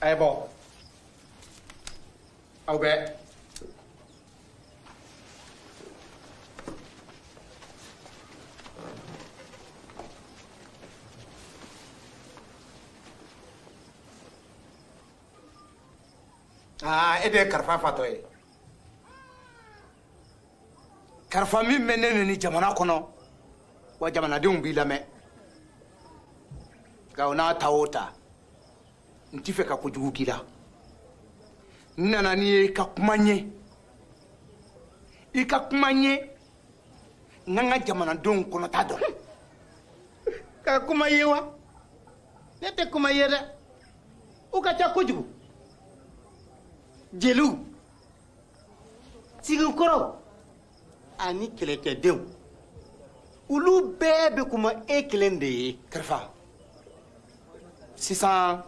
a ye bɔ aw bɛɛ. e de ye karifa fatɔ ye karifa min bɛ ne ni jamana kɔnɔ wa jamanadenw b'i lamɛn nka o n'a ta o ta n t'i fɛ ka kojugu k'i la n nana n'i ye i ka kuma n ye i ka kuma n ye n ka jamanadenw kɔnɔta dɔn. ka kuma ye wa ne tɛ kuma ye dɛ o ka ca kojugu. jeliw sigikɔrɔw ani kɛlɛkɛdenw olu bɛɛ bɛ kuma e kelen de ye. karifa sisan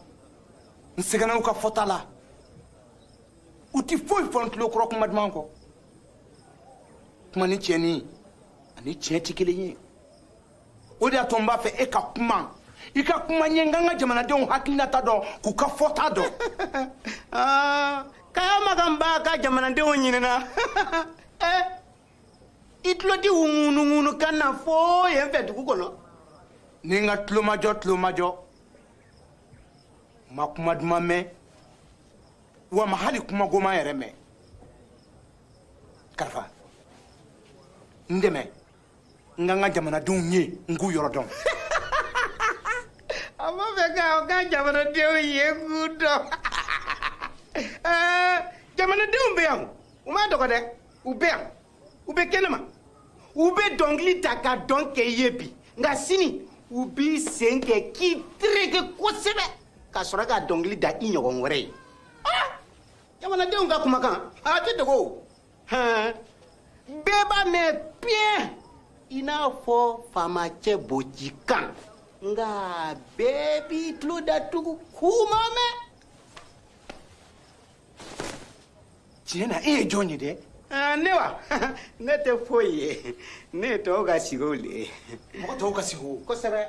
n sɛgɛnna u ka fɔta la u tɛ foyi fɔ n tulo kɔrɔ kuma duman kɔ kuma ni tiɲɛni ani tiɲɛ tɛ kelen ye o de y'a to n b'a fɛ e ka kuma i ka kuma ɲɛ n ka n ka jamanadenw hakilinata dɔn k'u ka fɔta dɔn. kaya magan b'a ka jamanadenw ɲinina i tulo tɛ ŋunu kan na fo yen fɛ dugu kɔnɔ. ni n ka tulomajɔ ma kuma duman mɛn wa ma hali kuma goman yɛrɛ mɛn karifa n dɛmɛ n ka n ka jamanadenw ye n k'u yɔrɔ dɔn. a ma fɛ k'aw ka jamanadenw ye k'u dɔn. jamanadenw bɛ yan u ma dɔgɔ dɛ u bɛ yan u bɛ kɛnɛma u bɛ dɔnkili ta ka dɔn kɛ i ye bi nka sini u b'i sen kɛ k'i tereke kosɛbɛ ka sɔrɔ ka dɔnkili da i ɲɔgɔn wɛrɛ ye. jamanadenw ka kumakan a tɛ dogo o bɛɛ b'a mɛn piɲɛ i n'a fɔ faamacɛ boji kan nka bɛɛ b'i tulo datugu k'u ma mɛn. tiɲɛ na e ye jɔn ye dɛ. ne wa ne tɛ foyi ye ne ye tɔw ka sigow le ye. mɔgɔ tɔw ka sigo. kosɛbɛ.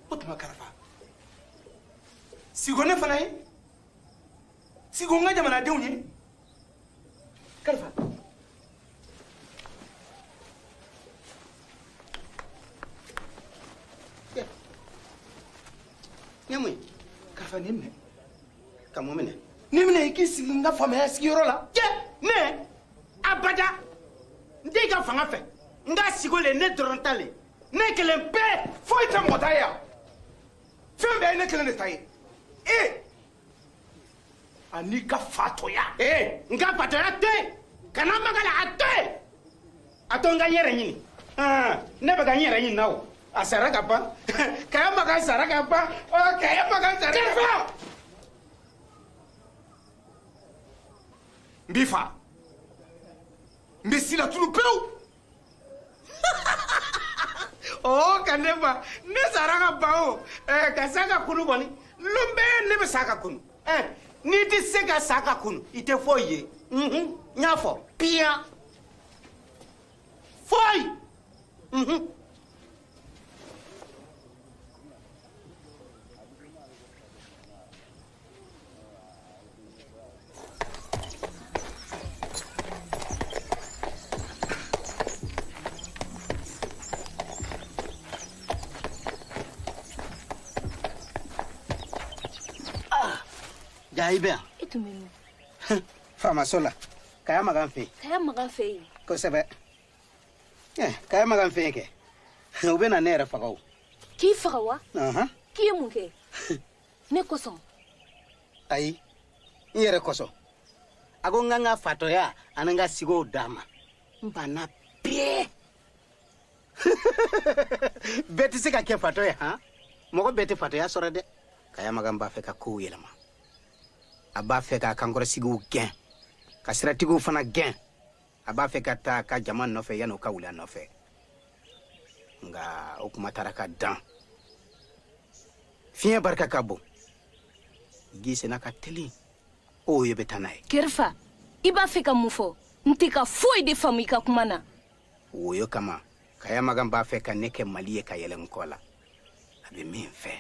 o tuma karifa sigo ne fana ye sigo n ka jamanadenw ye karifa. ne mun ye. karifa ne minɛ. ka mun minɛ. ne minɛ i k'i sigi n ka faamaya sigiyɔrɔ la. ne abada n tɛ i ka fanga fɛ n ka sigo le ne dɔrɔn ta le ne kelen pe. foyi tɛ mɔgɔ ta ye yan fɛn bɛɛ ye ne kelen de ta ye ani ka fatɔya. n ka fatɔya to yen kana maga la a to yen a to n ka n yɛrɛ ɲini ne bɛ ka n yɛrɛ ɲini na o a sara ka ban kaya maga sara ka ban kaya maga sara ka ban. n b'i fa n bɛ sila tulu pewu. ka ne fa ne sara ka ban o ka sa ka kunu kɔni lon bɛɛ ne bɛ sa ka kunu n'i tɛ se ka sa ka kunu i tɛ foyi ye n y'a fɔ piyan foyi. Jai bɛ yan. I tun bɛ min? Faamaso la. Kaya Magan fɛ yen. Kaya Magan fɛ yen. Kosɛbɛ. Kaya Magan fɛ yen kɛ. U bɛ na ne yɛrɛ faga o. K'i faga wa? K'i ye mun kɛ? Ne kosɔn. Ayi, n yɛrɛ kosɔn. A ko n ka n ka fatɔya ani n ka sigow d'a ma. N banna bɛɛ. Bɛɛ tɛ se ka kɛ fatɔ ye han? Mɔgɔ bɛɛ tɛ fatɔya sɔrɔ dɛ. Kaya Magan b'a fɛ ka kow yɛlɛma. A b'a fɛ k'a kankɔrɔsigiw gɛn ka siratigiw fana gɛn a b'a fɛ ka taa ka jama nɔfɛ yan'o ka wuli a nɔfɛ nka o kuma taara ka dan fiɲɛ barika ka bon gise n'a ka teli o ye bɛ taa n'a ye. Kerifa i b'a fɛ ka mun fɔ n tɛ ka foyi de faamu i ka kuma na. o yo kama Kaya Magan b'a fɛ ka ne kɛ Mali ye ka yɛlɛ n kɔ la a bɛ min fɛ.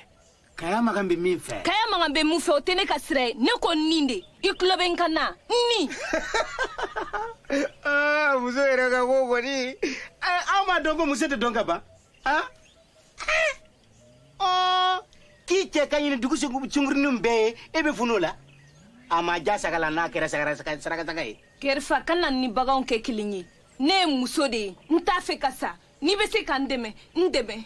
Kaya Magan bɛ min fɛ. Kaya Magan bɛ mun fɛ o tɛ ne ka sira ye ne ko nin de i tulo bɛ n ka na nin. Muso yɛrɛ ka ko kɔni aw ma dɔn ko muso tɛ dɔn ka ban. K'i cɛ ka ɲini dugu cunkuruninw bɛɛ ye e bɛ funu o la a ma ja sagala n'a kɛra sarakasaga ye. Kerifa kana ni baganw kɛ kelen ye ne ye muso de ye n t'a fɛ ka sa n'i bɛ se ka n dɛmɛ n dɛmɛ.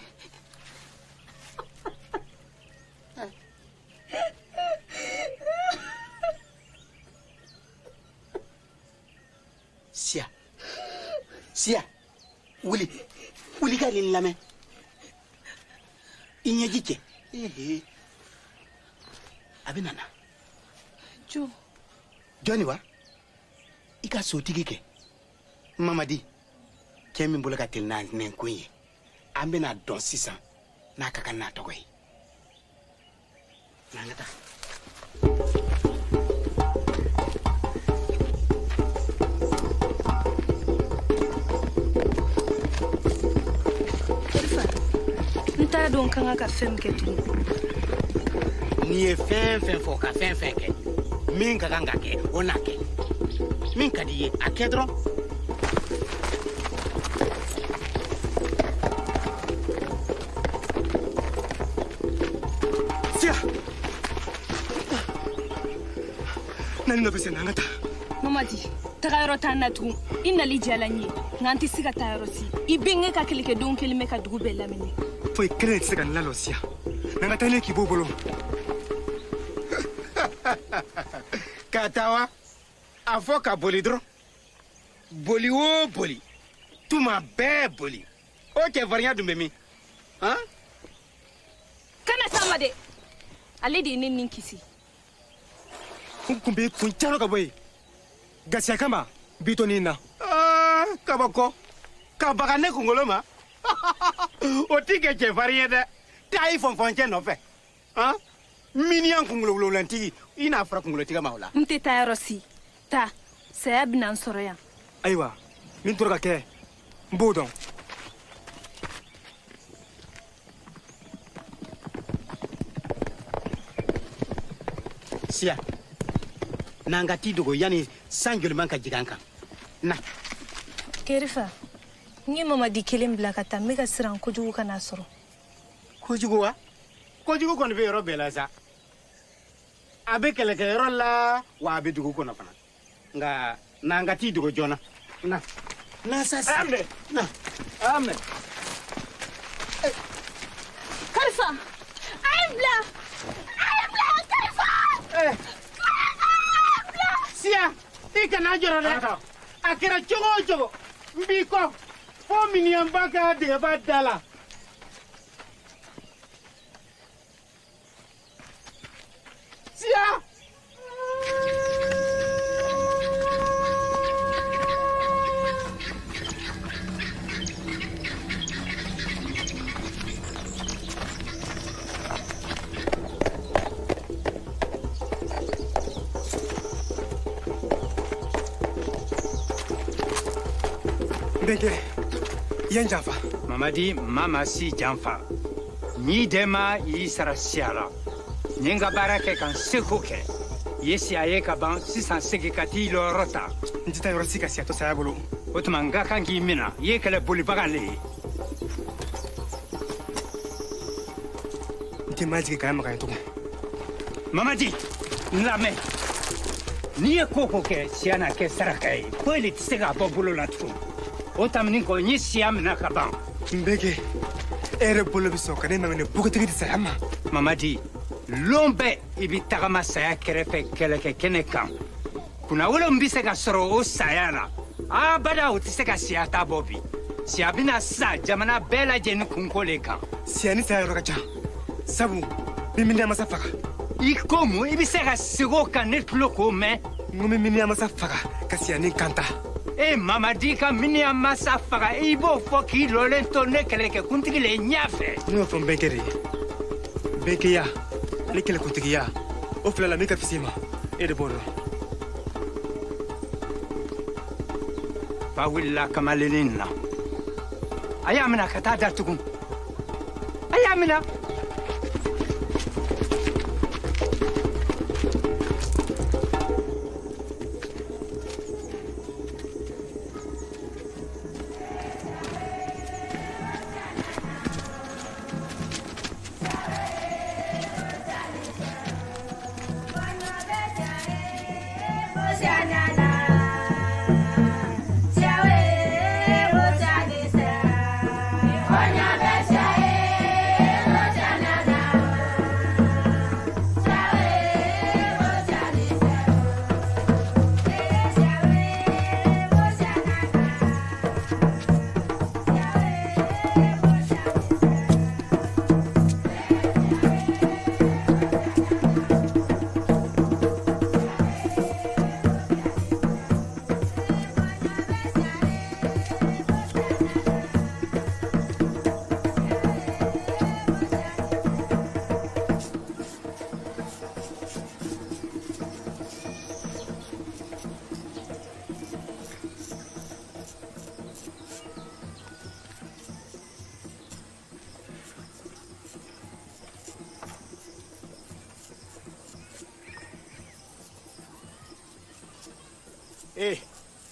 Sia wuli ka nin lamɛn i ɲɛji cɛ a bɛ nana jɔnni wa i ka sotigi kɛ Mamadi cɛ min bolo ka teli n'a nɛn ko ye an bɛna dɔn sisan n'a ka kan n'a tɔgɔ ye n'an ka taa. T'a dɔn kan ka fɛn kɛ tugun. N'i ye fɛn fɔ ka fɛn kɛ min ka kan ka kɛ o n'a kɛ min ka di ye a kɛ dɔrɔn. Sia nani dɔ bɛ se n'an ka taa. Mamadi taga yɔrɔ t'an na tugun i nali diyala n ye nka an tɛ se ka taa yɔrɔ si i bɛnkɛ ka kɛlɛkɛdenw kelen bɛ ka dugu bɛɛ lamini. Foyi kelen tɛ se ka nin lalɔ Sia n'an ka taa ne k'i b'o bolo. Ka taa wa a fɔ ka boli dɔrɔn boli o boli tuma bɛɛ boli o cɛfarinya dun bɛ min. Kana taama dɛ ale de ye ne nin kisi. N kun bɛ kun caman ka bɔ yen gasiya kama bi to nin na. Kabako ka baga ne kunkolo ma o tɛ kɛ cɛfarin ye dɛ taa i fɔnfɔncɛ nɔfɛ miniyan kunkolo wolonwulantigi i n'a fɔra kunkolotiga ma o la. N tɛ taa yɔrɔ si taa saya bɛna n sɔrɔ yan. Ayiwa min tora ka kɛ n b'o dɔn. Sia n'an ka t'i dogo yanni san joliman ka jigin an kan na. Kerifa n ye Mamadi kelen bila ka taa n bɛ ka siran kojugu ka n'a sɔrɔ. Kojugu wa kojugu kɔni bɛ yɔrɔ bɛɛ la sa a bɛ kɛlɛkɛyɔrɔ la wa a bɛ dugu kɔnɔ fana nka n'an ka t'i dogo joona na. Na sa na amɛ. Kerifa a ye n bila Kerifa. Sia i kana jɔrɔ dɛ a kɛra cogo o cogo n b'i kɔ fo miniyanba ka degeba da la. Sia Bɛnkɛ i ye n janfa. Mamadi mama si janfa n'i dɛma i sara siya la n ye n ka baara kɛ ka n seko kɛ i ye siya ye ka ban sisan segi ka t'i lɔyɔrɔ ta. N tɛ taa yɔrɔ si ka siya to saya bolo. O tuma n ka kan k'i minɛ i ye kɛlɛ bolibaga le ye. N tɛ majigi Kaya Magan ye tugun. Mamadi n lamɛn n'i ye ko ko kɛ siya n'a kɛ saraka ye foyi de tɛ se k'a bɔ bolo la tugun. O tamani kɔ n ye siya minɛ ka ban. N bɛnkɛ e yɛrɛ bolo bɛ sɔn ka ne mamɛnɛ bugutigi di saya ma. Mamadi lon bɛɛ i bɛ tagama saya kɛrɛfɛ kɛlɛkɛ kɛnɛ kan kunnawolo min bɛ se ka sɔrɔ o saya la abada o tɛ se ka siya ta bɔ bi siya bɛna sa jamana bɛɛ lajɛlen kunko le kan. Siya ni saya yɔrɔ ka ca sabu min miniyan masa faga. I ko mun i bɛ se ka segi o kan ne tulo k'o mɛn. N ko min miniyan masa faga ka siya ni kan ta. e mamadi ka miniya masa faga i b'o fɔ k'i lɔlen to ne kɛlɛkɛ kuntigi le ɲɛfɛ. ne y'o fɔ n bɛnkɛ de ye bɛnkɛya ani kɛlɛkuntigiya o fila la min ka fisi ma e de b'o dɔn. fa wulila kamalennin na a y'a minɛ ka taa datugu a y'a minɛ.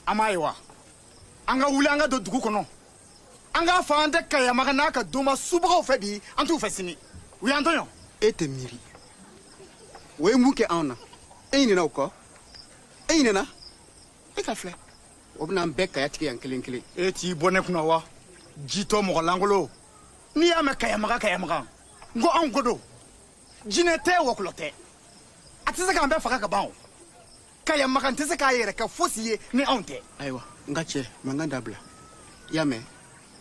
Ama ye wa an ka wuli an ka don dugu kɔnɔ an k'a fɔ an tɛ Kayamaga n'a ka donba subagaw fɛ bi an t'u fɛ sini u y'an tɔɲɔ. e tɛ miiri o ye mun kɛ anw na e ɲinɛna o kɔ e ɲinɛna e ka filɛ o bɛna an bɛɛ kaya tigɛ yan kelen kelen. e t'i bɔ ne kunna wa jitɔ mɔgɔ lankolon n'i y'a mɛn Kayamaga n ko anw ko don jinɛ tɛ wɔkulɔ tɛ a tɛ se k'an bɛɛ faga ka ban o. Kayamaga tɛ se k'a yɛrɛ kɛ fosi ye ni anw tɛ. ayiwa n ka cɛ mankan dabila i y'a mɛn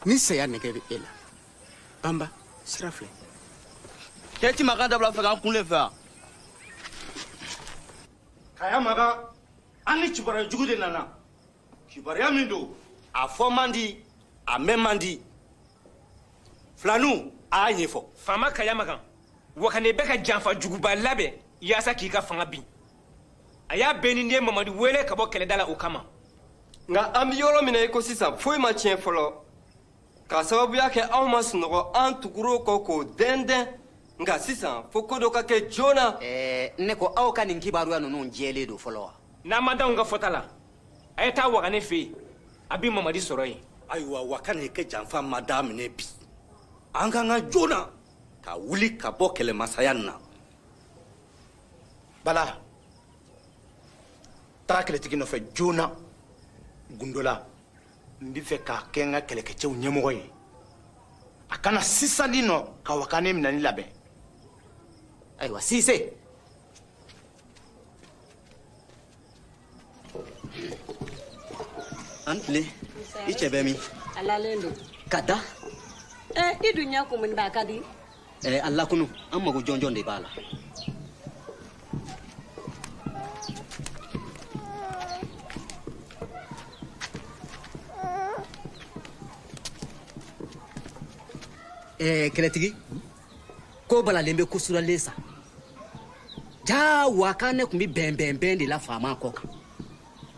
ni saya nɛgɛ bɛ e la banba sira filɛ. cɛ ti mankan dabila fɛ k'an kunle fɛ wa. Kayamaga an ni kibaruya jugu de nana kibaruya min don a fɔ man di a mɛn man di filanu a y'a ɲɛfɔ. faama Kayamaga wakane bɛ ka janfa juguba labɛn yaasa k'i ka fanga bin. a y'a bɛɛ ni den Mamadi wele ka bɔ kɛlɛda la o kama. nka an bɛ yɔrɔ min na i ko sisan foyi ma tiɲɛ fɔlɔ k'a sababuya kɛ anw ma sunɔgɔ an tugura kɔ k'o dɛndɛn nka sisan fo ko dɔ ka kɛ joona. ne ko aw ka nin kibaruya ninnu jɛlen don fɔlɔ wa. n'an ma d'anw ka fɔta la a ye taa Wakane fɛ yen a bɛ Mamadi sɔrɔ yen. ayiwa Wakane ka janfa ma daminɛ bi an ka kan joona ka wuli ka bɔ kɛlɛmasaya nin na. Bala taa kɛlɛtigi nɔfɛ joona Gundola n bɛ fɛ k'a kɛ n ka kɛlɛkɛcɛw ɲɛmɔgɔ ye a kana sisan di nɔ ka Wakane minɛni labɛn. ayiwa Sise an tile i cɛ bɛ min. a lalen don. ka da. i dun ɲɛ kun min b'a ka di. a lakunu an mago jɔnjɔn de b'a la. kɛlɛtigi ko balalen bɛ kusuralen sa jaa Wakane tun bɛ bɛnbɛnbɛn de la faama kɔ kan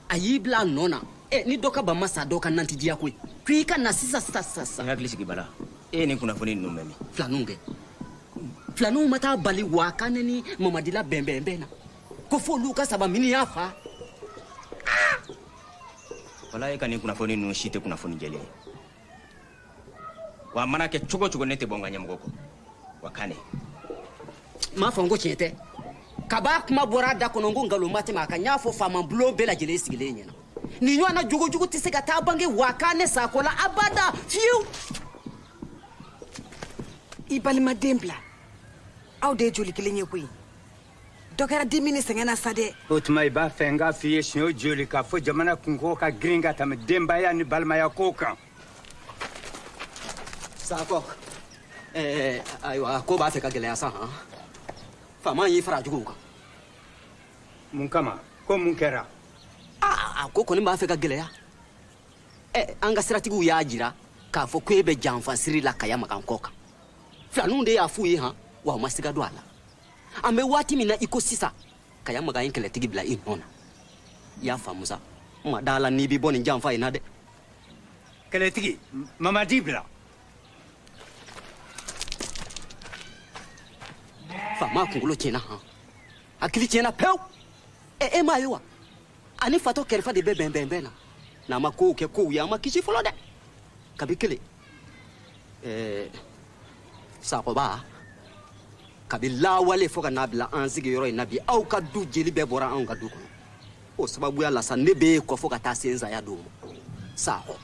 a y'i bila a nɔ na ni dɔ ka ban ma sa dɔ ka nantidiya koyi ko i ka na sisan. n hakili sigi Bala e ye nin kunnafoni ninnu mɛn min. filaninw kɛ filaninw ma taa bali Wakane ni Mamadi la bɛnbɛnbɛn na ko fo olu ka saba min y'a fa. Bala e ka nin kunnafoni ninnu si tɛ kunnafoni jɛlen ye wa a mana kɛ cogo cogo ne tɛ bɔ n ka ɲɛmɔgɔ kɔ Wakane. m'a fɔ n ko tiɲɛ tɛ kab'a kuma bɔra a da kɔnɔ n ko nkalonba tɛmɛ a kan n y'a fɔ faama bulon bɛɛ lajɛlen sigilen ɲɛna nin ɲɔgɔn na jogojugu tɛ se ka taa bange Wakane sako la abada fiyewu. i balimaden bila aw de ye joli kelen ye koyi dɔ kɛra dimi ni sɛgɛn na sa dɛ. o tuma i b'a fɛ n k'a f'i ye siɲɛ joli k'a fɔ jamana kunko ka girin ka tɛmɛ denbaya ni balimaya ko kan. Sakɔ ayiwa ko b'a fɛ ka gɛlɛya sa han faama y'i fara juguw kan. mun kama ko mun kɛra. ko kɔni b'a fɛ ka gɛlɛya an ka siratigiw y'a jira k'a fɔ ko e bɛ janfa siri la kaya magan kɔ kan filaninw de y'a f'u ye han wa u ma siga don a la an bɛ waati min na i ko sisan kaya magan ye kɛlɛtigi bila i nɔ na i y'a faamu sa n ma da la n'i b'i bɔ nin janfa in na dɛ kɛlɛtigi mamadi bila faama kunkolo tiɲɛna han hakili tiɲɛna pewu e m'a ye wa ani fatɔ kɛrɛfɛ de bɛ bɛnbɛnbɛn na n'a ma kow kɛ kow ye an ma kisi fɔlɔ dɛ kabi kelen sagoba kabi lawale fo ka n'a bila an sigiyɔrɔ in na bi aw ka du jeli bɛɛ bɔra anw ka du kɔnɔ o sababuya la sa ne b'e kɔ fo ka taa se n saya don ma sago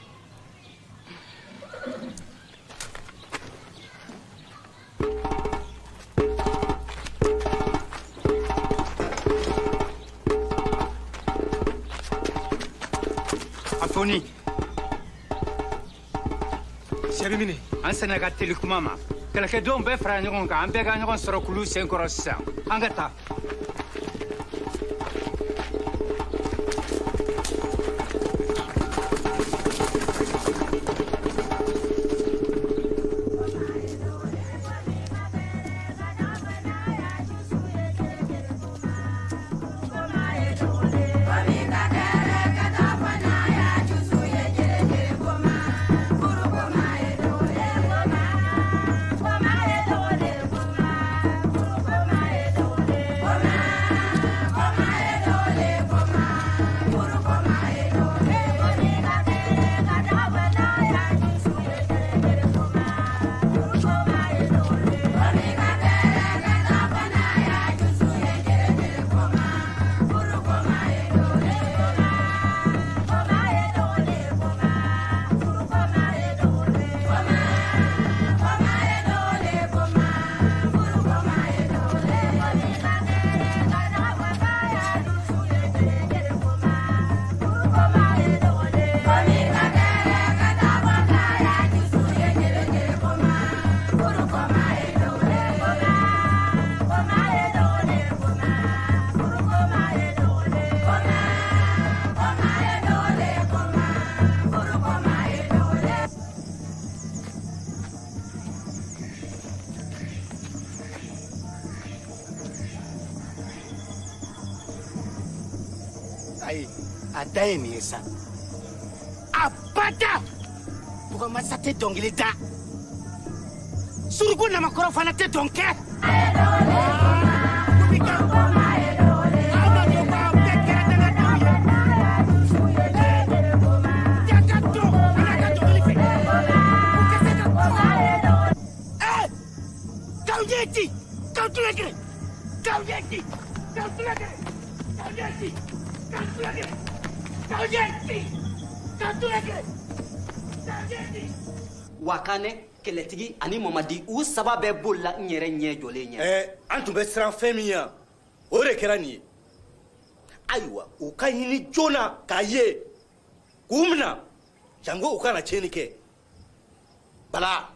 Foni. Shabimine. An sɛnɛ ka teli kuma ma. Kɛlɛkɛdenw bɛɛ fara ɲɔgɔn kan an bɛɛ ka ɲɔgɔn sɔrɔ kulu senkɔrɔ sisan. An ka taa. A da ye nin ye sa a bada bugɔmasa tɛ dɔnkili da suruku namakɔrɔ fana tɛ dɔn kɛ wakane kɛlɛtigi ani mamadi u saba bɛɛ bolila n yɛrɛ ɲɛ jɔlen ɲɛ an tun bɛ siran fɛn min ya o de kɛra nin ye ayiwa u ka ɲini joona k'a ye k'u mina janko u kana tiɲɛni kɛ bala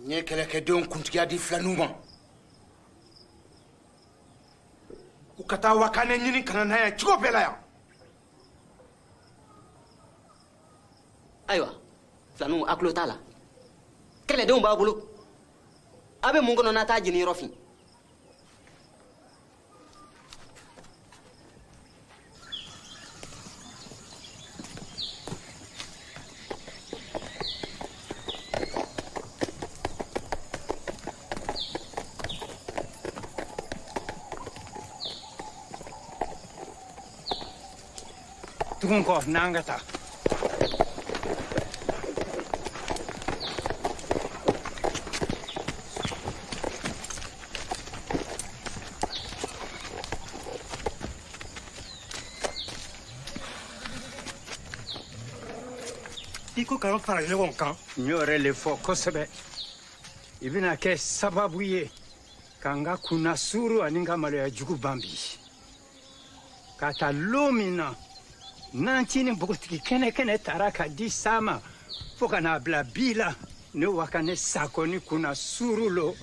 n ye kɛlɛkɛdenw kuntigiya di filaninw ma u ka taa wakane ɲini ka na n'a ye cogo bɛɛ la yan ayiwa filaninw a tulo t'a la kɛlɛdenw b'a bolo a bɛ mun kɔnɔ n'a t'a jeni yɔrɔ fin tugun kɔ n'an ka taa i ko k'an fara ɲɔgɔn kan n y'o yɛrɛ le fɔ kosɛbɛ i bɛna kɛ sababu ye k'an ka kunna suuru ani n ka maloya jugu ban bi ka taa lon min na nanci ni npogotigi kɛnɛ taara ka di sa ma fo ka n'a bila bi la ne wakane sakɔ ni kunna suuru lo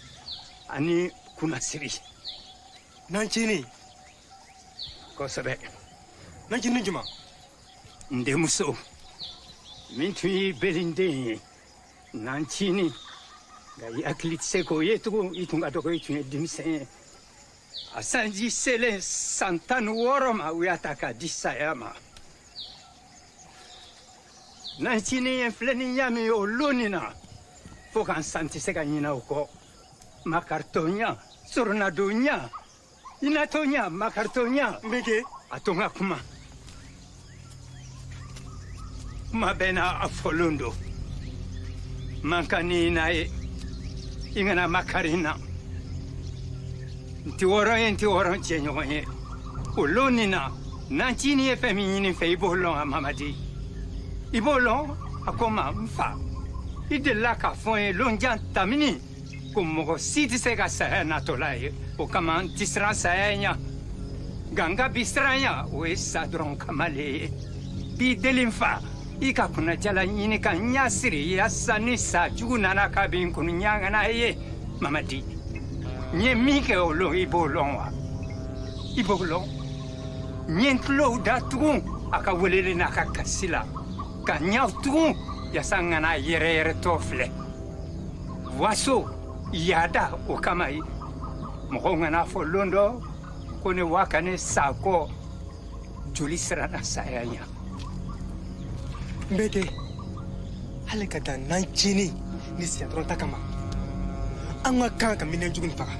ani kunna siri nancini kosɛbɛ nancini juma n denmuso min tun ye belenden ye n'an cini nka i hakili tɛ se k'o ye tugun i tun ka dɔgɔ i tun ye denmisɛn ye a sanji selen san 16 ma u y'a ta k'a di saya ma n'an cini ye filɛ ni ɲa min ye o lonni na fo k'an san tɛ se ka ɲinɛ o kɔ makarito ɲa soronado ɲa inato ɲa makarito ɲa mbeke a to n ka kuma kuma bɛɛ n'a fɔlen don man ka ni n'a ye i kana makari n na n tɛ wɔɔrɔn cɛ ɲɔgɔn ye o lonni na n'an cini ye fɛn min ɲini fɛ i b'o lɔn a mamadi i b'o lɔn a ko ma n fa i delila k'a fɔ n ye lonjan tamini ko mɔgɔ si tɛ se ka saya natɔla ye o kama n tɛ siran saya ɲɛ nka n ka bi siran ɲɛ o ye sa dɔrɔn kama le ye b'i deli n fa i ka kunnajala ɲini ka n ɲa siri yaasa ni sa jugu nana k'a bɛ n kunu ɲagana ye mamadi n ye min kɛ o lon i b'o lɔn wa i b'o lɔn n ye n tulow da tugun a ka weleli n'a ka kasi la ka ɲaw tugun yaasa n kana yɛrɛyɛrɛtɔ filɛ waso yaada o kama ye mɔgɔw kana fɔ lon dɔ ko ne waa ka ne sa kɔ joli siranna saya ɲa Mbeke, hali ka dan n'an cini ni siya dɔrɔn ta kama an ka kan ka minɛn jugu nin faga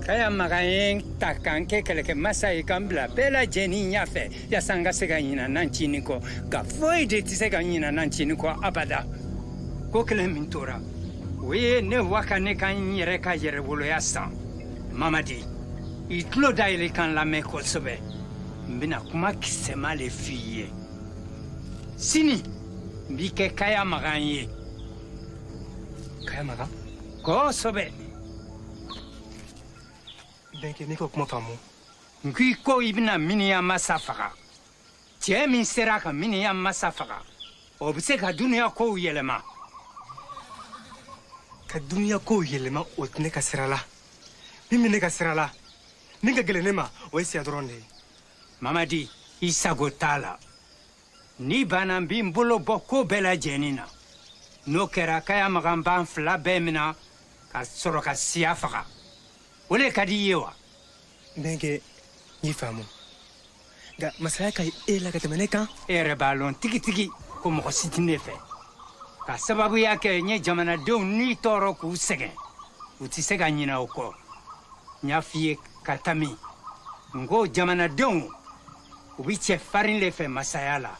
kaya magan ye ta k'an kɛ kɛlɛkɛmasa ye k'an bila bɛɛ lajɛlen ɲɛfɛ yaasa n ka se ka ɲina n'an cini kɔ nka foyi de tɛ se ka ɲina n'an cini kɔ abada ko kelen min tora o ye ne waa ka ne ka n yɛrɛ ka yɛrɛwoloya san mamadi i tulo dayɛlɛ kan lamɛn kosɛbɛ n bɛna kuma kisɛma le f'i ye sini n b'i kɛ kaya magan ye kaya magan kosɛbɛ bɛnkɛ ne ka kuma faamu n k'i ko i bɛna miniya masa faga cɛ min sera ka miniya masa faga o bɛ se ka duniya kow yɛlɛma ka duniya kow yɛlɛma o tɛ ne ka sira la min bɛ ne ka sira la min ka gɛlɛn ne ma o ye siya dɔrɔn de ye mamadi i sago t'a la ni banna n b'i bolo bɔ ko bɛɛ lajɛlen na n'o kɛra kaya magan b'an fila bɛɛ minɛ ka sɔrɔ ka siya faga o le ka di i ye wa bɛnkɛ n y'i faamu nka masaya ka ɲi e la ka tɛmɛ ne kan e yɛrɛ b'a lɔn tigitigi ko mɔgɔ si tɛ ne fɛ ka sababuya kɛ n ye jamanadenw n'i tɔɔrɔ k'u sɛgɛn u tɛ se ka ɲinɛ o kɔ n y'a f'i ye ka tami n ko jamanadenw u bɛ cɛ farin le fɛ masaya la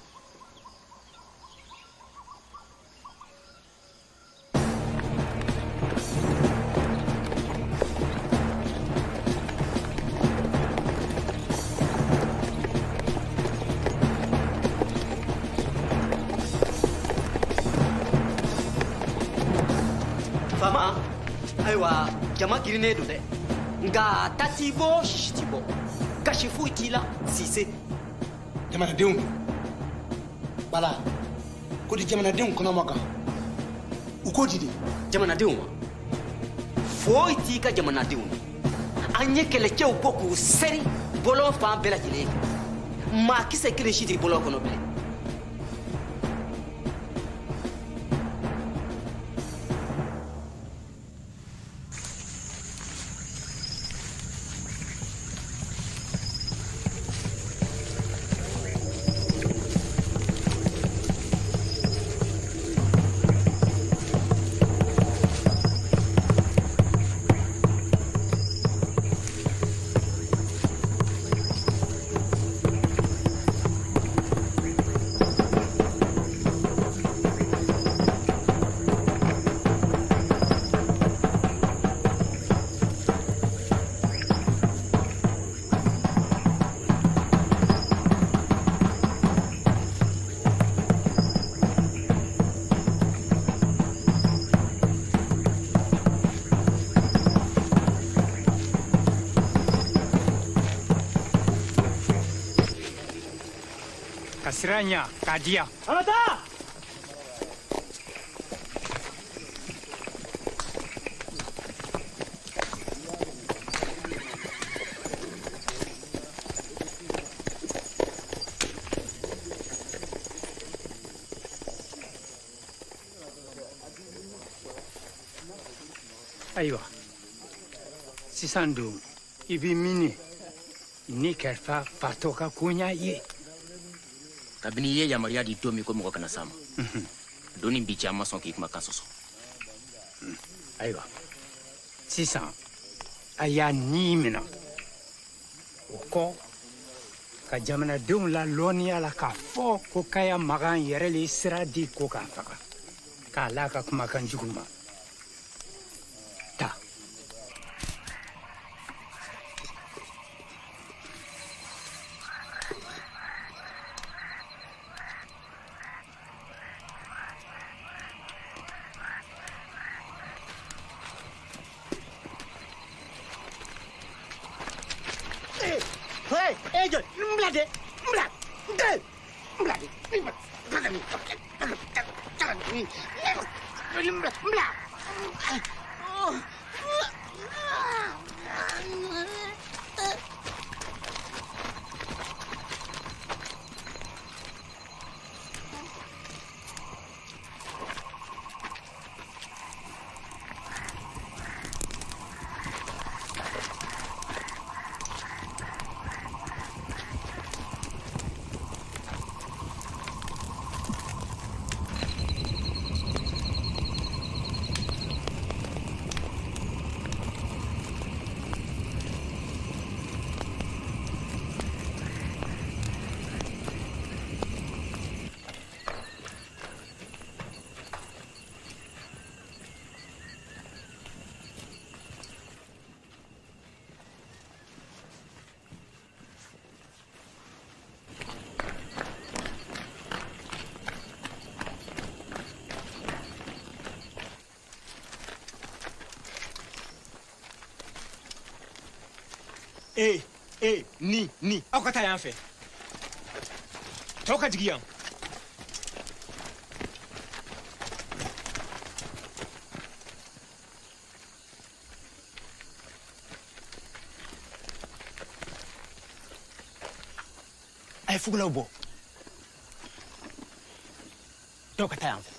fama ayiwa jama girinnen don dɛ nka ta t'i bɔ sisi t'i bɔ kasi foyi t'i la sise jamanadenw bala ko di jamanadenw kɔnɔ ma kan u k'o di de jamanadenw ma foyi t'i ka jamanadenw na an ye kɛlɛcɛw bɔ k'u sɛri bɔlɔn fan bɛɛ lajɛlen fɛ maa kisɛ kelen si tɛ bɔlɔn kɔnɔ bilen ka sira ɲa k'a diya an ka taa ayiwa sisan don i b'i mini ni kɛrɛfɛ fatɔ ka koɲa ye kabini i ye yamaruya di don min ko mɔgɔ kana s'a ma don nin bi cɛ an ma sɔn k'i kumakan sɔsɔ ayiwa sisan a y'a ni minɛ o kɔ ka jamanadenw la lɔnniya la k'a fɔ ko kaya magan yɛrɛ le sira di ko k'a faga k'a la ka kumakan jugu ma ta Ejo, mblade, ni aw ka taa yan fɛ tɔw ka jigi yan a ye fugulaw bɔ tɔw ka taa yan fɛ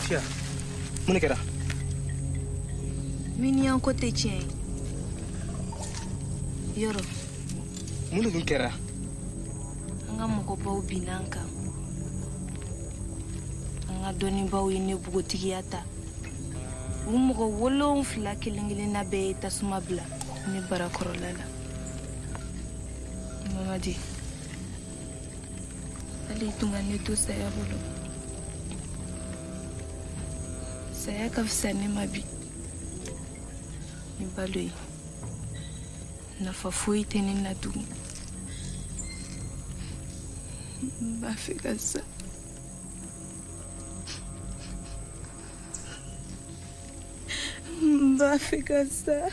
Fia, mun kɛra? Miniyan ko tɛ tiɲɛ ye. Yɔrɔ. Mun de dun kɛra? An ka mɔgɔbaw binna an kan. An ka dɔnnibaw ye ne bugotigiya ta. U mɔgɔ 7 kelen-kelenna bɛɛ ye tasuma bila ne barakɔrɔla la. Mamadi, ale tun ka ne to saya bolo. Saya ka fisa ne ma bi. Ni balo ye. Nafa foyi tɛ ne na tugun. N b'a fɛ ka sa. N b'a fɛ ka sa.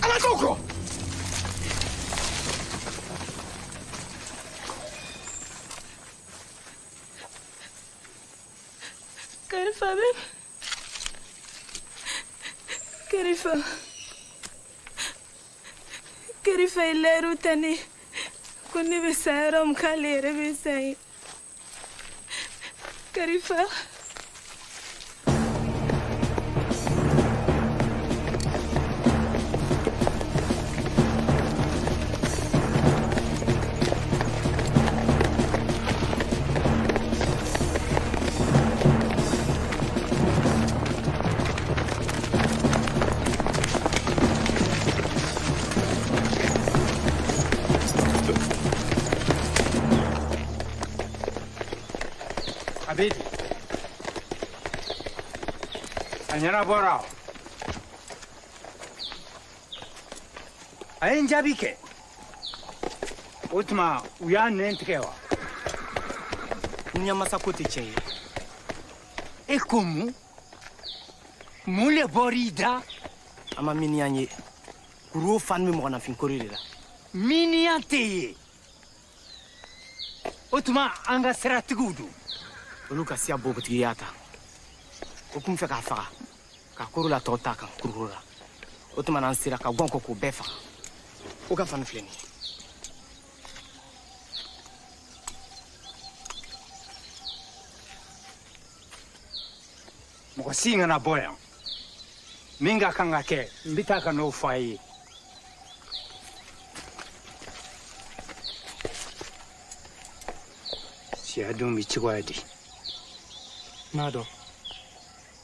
Ala t'o kɔ. Karifa bɛ. Karifa ye lɛriw ta ne ko ne bɛ sa yɔrɔ min k'ale yɛrɛ bɛ sa ye. Karifa. Abedi. A ɲɛnabɔra o. A ye n jaabi kɛ. O tuma u y'a nɛn tigɛ wa? Ɲamasa ko tɛ tiɲɛ ye. E ko mun? Mun le bɔr'i da? An ma miniyan ye. Kuru fan bɛ mɔgɔnafin kori de la. Miniyan tɛ yen. O tuma an ka siratigiw don. Olu ka siya bobotigiya ta. O kun fɛ k'a faga. Ka koro la tɔw ta kan kurukuru la. O tuma n'an sera ka gɔn kɔ k'o bɛɛ faga. O ka fani filɛ nin ye. Mɔgɔ si kana bɔ yan. Min ka kan ka kɛ n bɛ taa ka n'o fɔ a ye. Siya don bɛ cogoya di. N'a dɔn.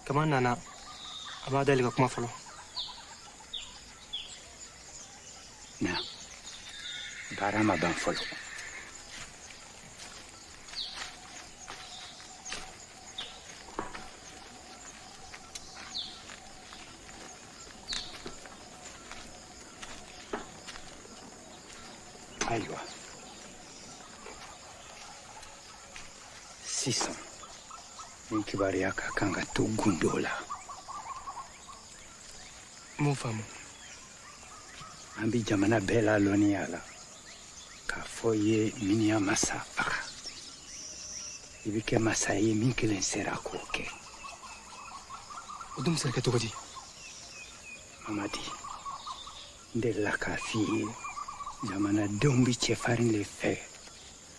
Kama nana, a b'a deli ka kuma fɔlɔ. Na, baara ma ban fɔlɔ. Ayiwa. Sisan. Nin kibaruya ka kan ka to gundo la. Mun faamu? An bi jamana bɛɛ la lɔnniya la k'a fɔ i ye miniyan masa faga. I bi kɛ masa ye min kelen sera k'o kɛ. O dun bɛ se ka kɛ cogo di? Mamadi, n delila k'a f'i ye jamanadenw bi cɛfarin le fɛ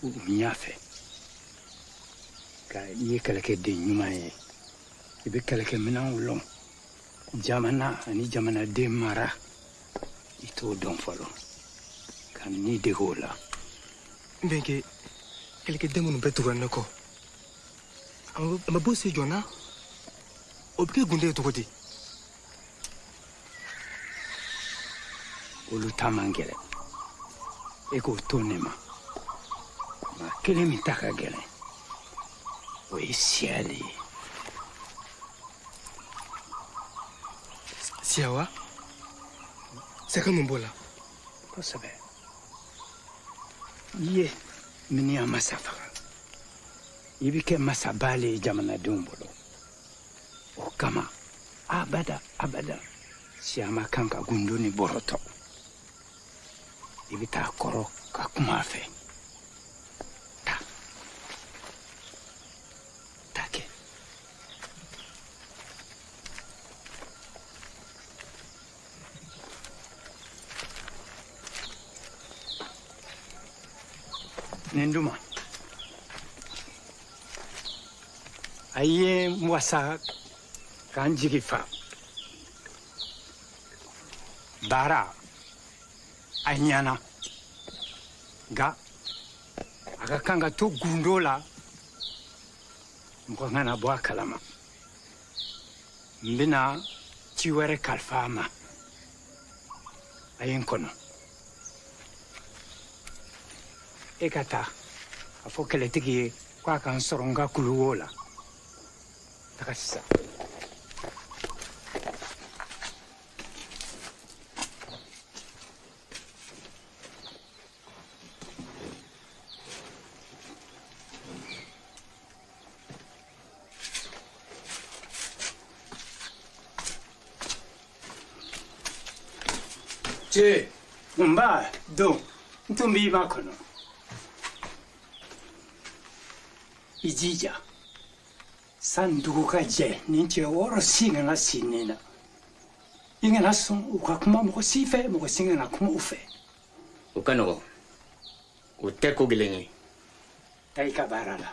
u miya fɛ. Ka i ye kɛlɛkɛden ɲuman ye. I bɛ kɛlɛkɛminɛnw lɔn. Jamana ani jamanaden mara i t'o dɔn fɔlɔ. Ka ni dege o la. N bɛ kɛ kɛlɛkɛden minnu bɛɛ tugura ne kɔ. A ma bɔ se jɔn na? O bɛ kɛ gundo ye cogo di? Olu ta man gɛlɛn. E k'o to ne ma. Maa kelen min ta ka gɛlɛn. O ye siya le ye. Siya wa? Sɛgɛ mun b'o la? Kosɛbɛ. I ye miniyan masa faga. I bi kɛ masaba le ye jamanadenw bolo. O kama abada siya ma kan ka gundo ni bɔrɔtɔ. I bi taa kɔrɔ ka kuma a fɛ. nin duma a ye n wasa k'an jigi fa baara a ɲana nka a ka kan ka to gundo la mɔgɔ kana bɔ a kalama n bɛna ci wɛrɛ kalifa a ma a ye n kɔnɔ e ka taa a fɔ kɛlɛtigi ye k'a ka n sɔrɔ n ka kuluwo la taga sisan cɛ nba don n tun b'i ma kɔnɔ i jija san dugu ka jɛ nin cɛ wɔɔrɔ si kana si nin na i kana sɔn u ka kuma mɔgɔ si fɛ mɔgɔ si kana kuma u fɛ o ka nɔgɔ o tɛ ko gɛlɛn ye taa i ka baara la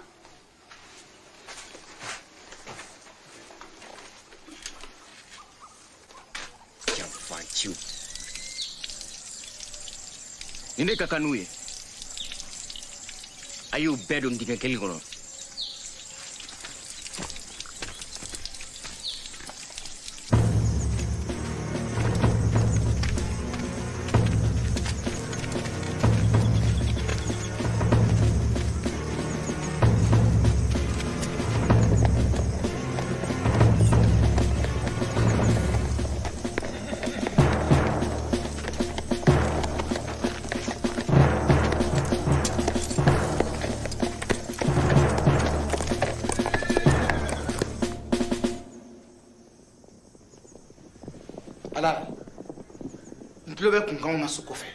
janfanciw nin de ka kan n'u ye a y'u bɛɛ don dingɛ kelen kɔnɔ ala n tulo bɛ kunkanw na so kɔfɛ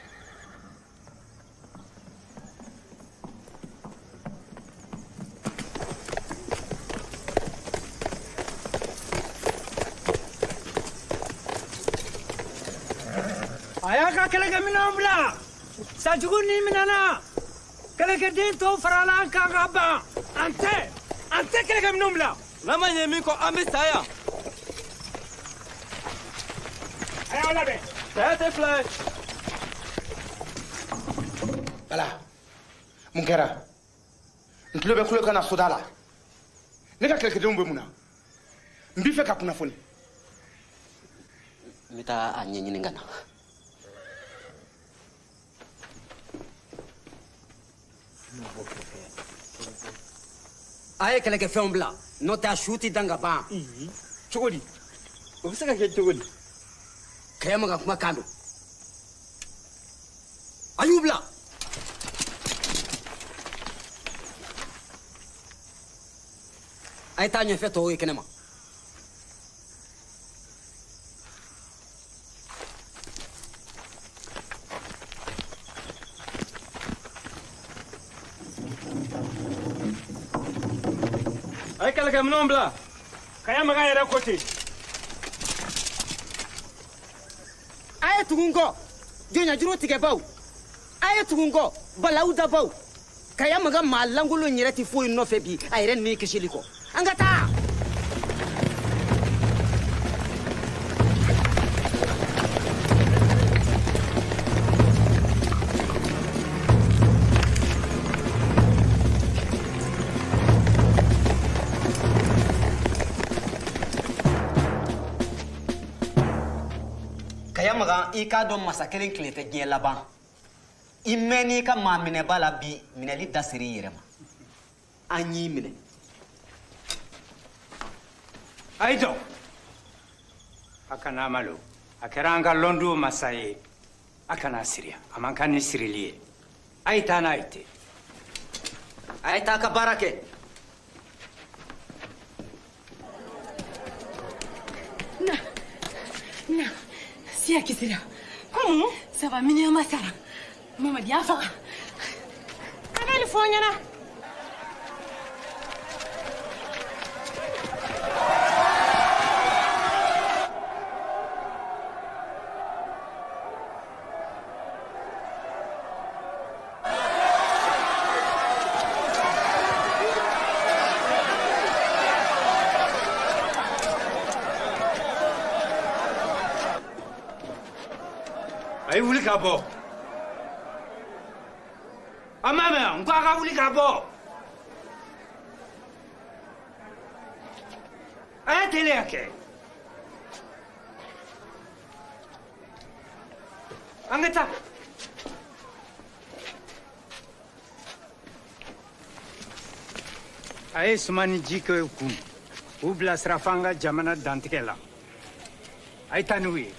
a y'a ka kɛlɛkɛminɛnw bila sajugu ni minɛna kɛlɛkɛden tɔw farala an kan ka ban an tɛ kɛlɛkɛminɛnw bila n'a ma ɲɛ min kɔ an bɛ sa yan a y'aw labɛn saya tɛ fila ye ala mun kɛra n tulo bɛ kulokan na soda la ne ka kɛlɛkɛdenw bɛ mun na n b'i fɛ ka kunnafoni n bɛ taa a ɲɛɲini ka na a ye kɛlɛkɛfɛnw bila n'o tɛ a su tɛ dan ka ban cogo di o bɛ se ka kɛ cogo di kɛɲɛ ma ka kuma kan don a y'u bila a ye taa ɲɛfɛ tɔw ye kɛnɛ ma a ye kɛlɛkɛminɛnw bila kaya makan yɛrɛ ko ten a ye tugu n kɔ jɔnyajuru tigɛbaw a ye tugu n kɔ balawu dabaw kaya makan maa lankolon yɛrɛ tɛ foyi nɔfɛ bi a yɛrɛ ni kisili kɔ an ka taa kaya magan i k'a dɔn masa kelen tile tɛ diɲɛ laban i mɛn'i ka maa minɛba la bi minɛli da siri i yɛrɛ ma an y'i minɛ a ye jɔ a kana malo a kɛra an ka lɔndenw masa ye a kana siriya a man kan ni sirili ye a ye taa n'a ye ten a ye taa ka baara kɛ Na, siya kisira. Como? Saba minha masara. Mama dia faga. Aga ni fonya na. a ye wuli ka bɔ a m'a mɛn n ko a ka wuli ka bɔ a ye teliya kɛ an ka taa a ye sumani ji kɛ kun k'u bilasira fo an ka jamana dantigɛ la a ye taa n'u ye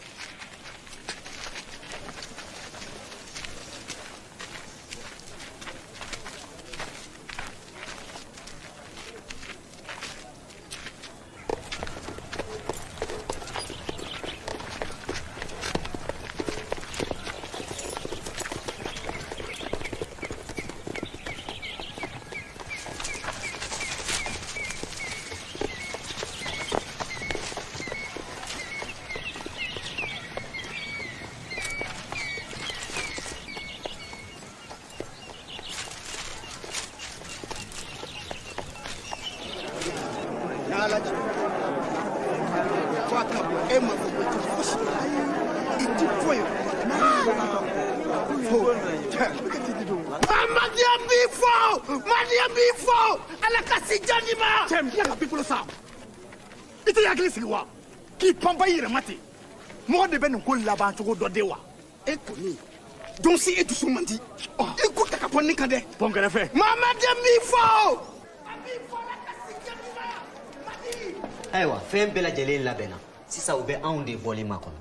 k'i panpa i yɛrɛ ma ten mɔgɔ de bɛ nin ko laban cogo dɔ de wa e kɔni don si e dusu man di i ko ta ka bɔ nin kan dɛ bɔn kɛrɛfɛ mamadi b'i fɔ ayiwa fɛn bɛɛ lajɛlen labɛnna sisan u bɛ anw de bɔli ma kɔnɔ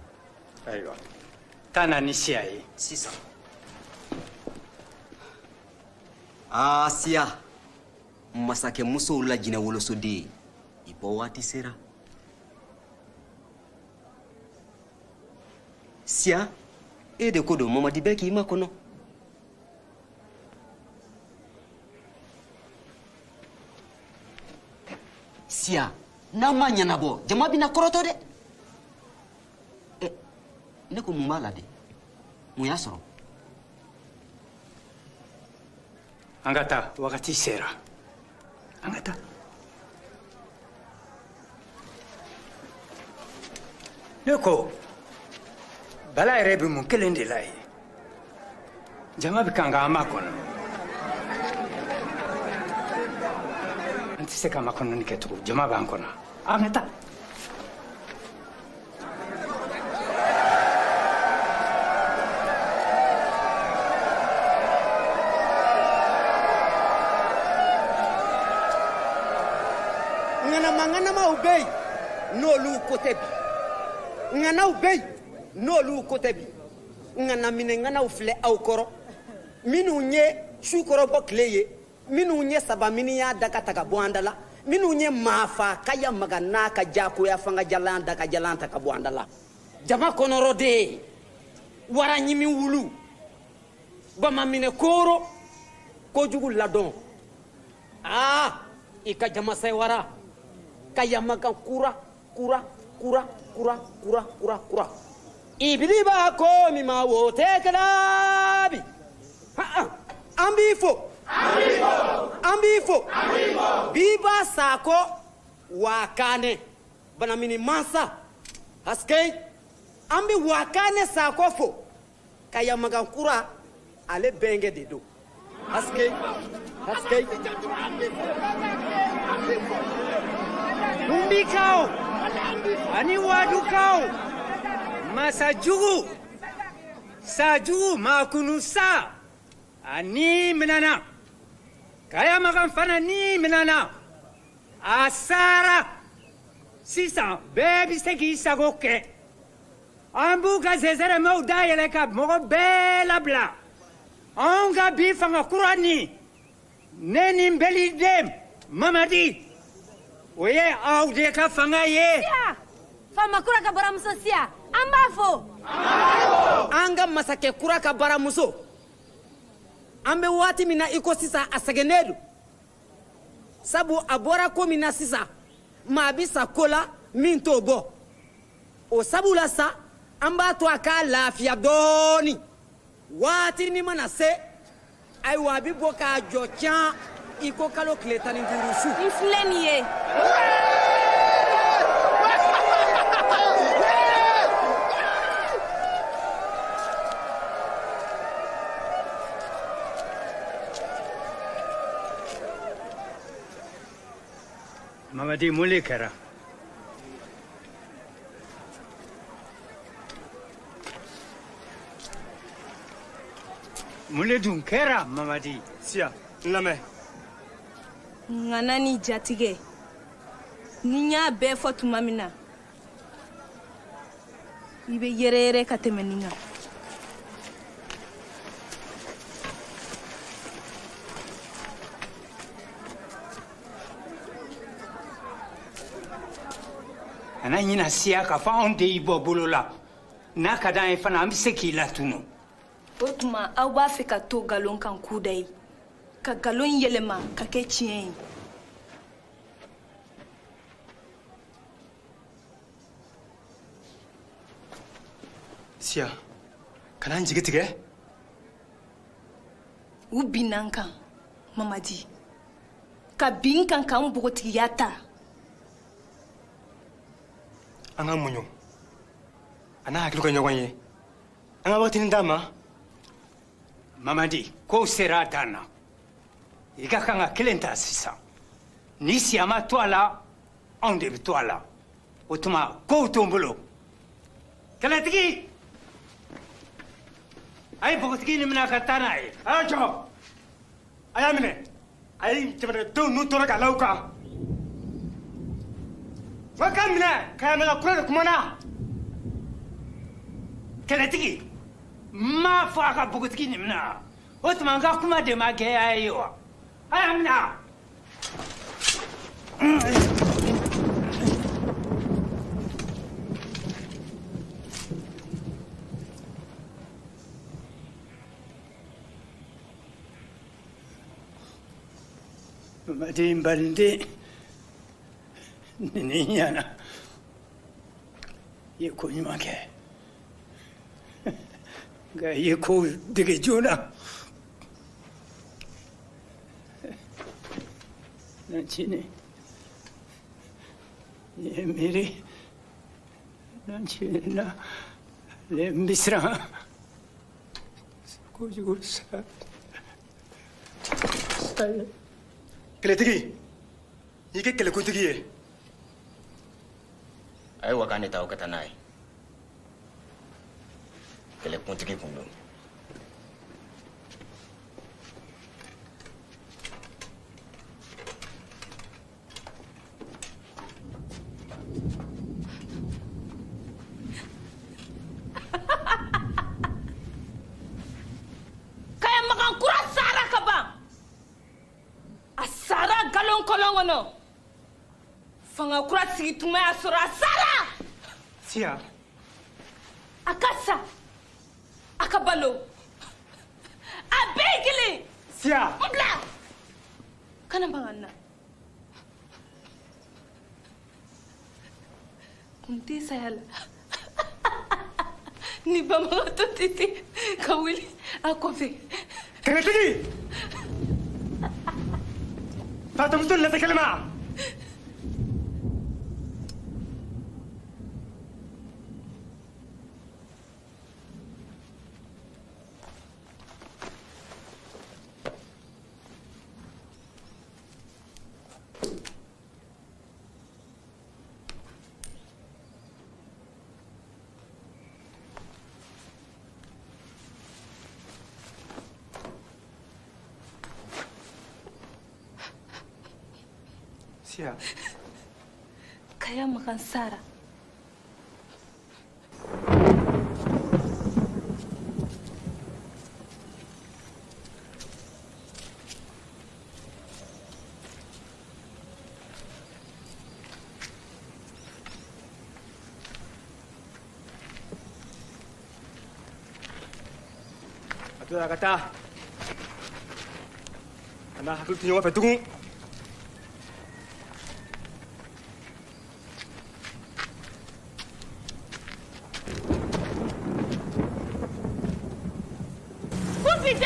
ayiwa taa na ni siya ye sisan siya masakɛmusow la jinɛ wolosoden i bɔ waati sera siya e de ko don mamadi bɛ k'i ma kɔnɔ siya n'an ma ɲɛnabɔ jama bɛna kɔrɔtɔ dɛ ne ko mun b'a la de mun y'a sɔrɔ an ka taa wagati sera an ka taa ne ko bala yɛrɛ bɛ mun kelen de la ye jama bɛ kan k'an makɔnɔ an tɛ se ka makɔnɔni kɛ tugun jama b'an kɔnɔ an ka taa ŋanamaw bɛ yen n'olu ko tɛ bi ŋanaw bɛ yen n'olu ko tɛ bi ŋanaminɛŋanaw filɛ aw kɔrɔ minnu ye sukɔrɔbɔ tile ye minnu ye sabamini y'a da ka ta ka bɔ an da la minnu ye maafa ka ya maga n'a ka jakoya fanga jalan da ka jalan ta ka bɔ an da la jama kɔnɔrɔden wara ɲimi wulu bamaminɛ kooro kojugu ladɔn i ka jamasɛ wara ka yamagan kura kura kura kura kura kura kura ibiliba ko mi ma wo tɛ bi an b'i fo an b'i fo biba sako wakane banamini mansa haske an bɛ wakane sako fo ka yamagan kura ale bɛnkɛ de don haske Numbikau ani wadukau masajugu sajugu makunusa ani minana kaya makan fana ni minana asara sisan bɛɛ bɛ se k'i sago kɛ an b'u ka zɛzɛrɛmɛw dayɛlɛ ka mɔgɔ bɛɛ labila anw ka bi fanga kura ni ne ni n beliden mamadi o ye aw de ka fanga ye siya fama kura ka baramuso siya an b'a fo an ka masakɛ kura ka baramuso an bɛ waati min na i ko sisan a sɛgɛnnen don sabu a bɔra ko min na sisan maa bɛ sa ko la min t'o bɔ o sabu la sa an b'a to a k'a lafiya dɔɔni waati ni mana se ayiwa a bɛ bɔ k'a jɔ can i ko kalo tile 15 su n filɛ nin ye Mamadi mun le kɛra mun le dun kɛra Mamadi siya n lamɛn ŋana ni jatigɛ ni n y'a bɛɛ fɔ tuma min na i bɛ yɛrɛyɛrɛ ka tɛmɛ nin kan kana ɲina siya k'a fɔ anw de y'i bɔ bolo la n'a ka d'an ye fana an bɛ se k'i latunu o tuma aw b'a fɛ ka to nkalon kan kuda ye ka nkalon yɛlɛma ka kɛ tiɲɛ ye siya kana n jigi tigɛ u binna n kan Mamadi ka bin n kan k'an npogotigiya ta an ka muɲu a n'a hakili kɛ ɲɔgɔn ye an ka wagatinin d'a ma Mamadi kow sera a dan na i ka kan ka kelen ta sisan ni siya ma to a la anw de bɛ to a la o tuma kow t'o n bolo kɛlɛtigi a ye npogotigi ni minɛ ka taa n'a ye a y'a jɔ a y'a minɛ a ye jamanadenw n'u tora k'a la u kan fo k'a minɛ k'a nɛgɛ kura de kumana kɛlɛtigi n m'a fɔ a ka npogotigi ni minɛ o tuma n ka kuma de ma gɛlɛya ye wa a y'a minɛ Mamadi n balinde ni ɲana i ye ko ɲuman kɛ nka i ye ko dege joona Nancini i ye miiri Nancini na ale n bɛ siran kojugu sa kɛlɛtigi i kɛ kɛlɛkuntigi ye a ye wakan de ta aw ka taa n'a ye kɛlɛkuntigi kun don kaya makan kura sara ka ban a sara galon kolon kɔnɔ fanga kura sigi tuma y'a sɔrɔ a sara siya a ka sa a ka balo a bɛɛ ye kelen siya n bila kana mankan na kun tɛ saya la ni banabagatɔ tɛ se ka wuli a kɔfɛ kɛlɛtigi fatamuso lase kɛlɛma siya kaya makan sara a tora ka taa a n'a hakili to ɲɔgɔn fɛ tugun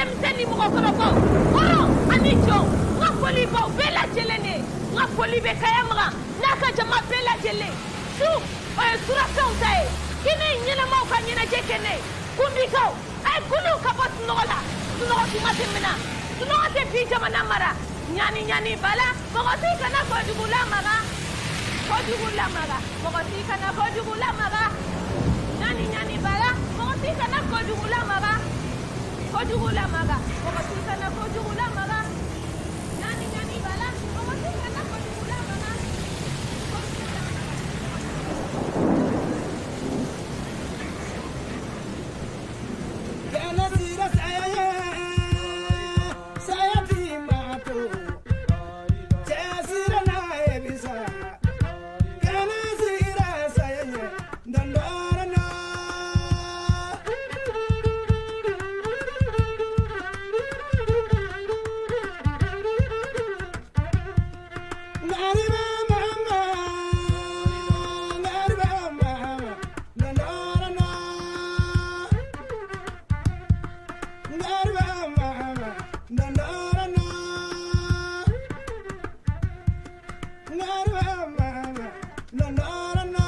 denmisɛnnin mɔgɔkɔrɔbaw hɔrɔn ani jɔn n ka foli b'aw bɛɛ lajɛlen ye n ka foli bɛ kaya makan n'a ka jama bɛɛ lajɛlen su o ye surafɛnw ta ye kini ɲɛnamaw ka ɲɛnajɛ kɛnɛ kundikaw a ye guluw ka bɔ sunɔgɔ la sunɔgɔ tuma tɛmɛna sunɔgɔ tɛ bi jamana mara ɲani ɲani bala mɔgɔ si kana kojugu lamaga kojugu lamaga mɔgɔ si kana kojugu lamaga ɲani ɲani bala mɔgɔ si kana kojugu lamaga mɔgɔ si kana kojugu lamaga ɲani ɲani bala mɔgɔ si kana kojugu lamaga Kana sira saya ye saya timato sira na ebisa kana sira saya ye dandara na ngari mama dandara na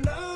No.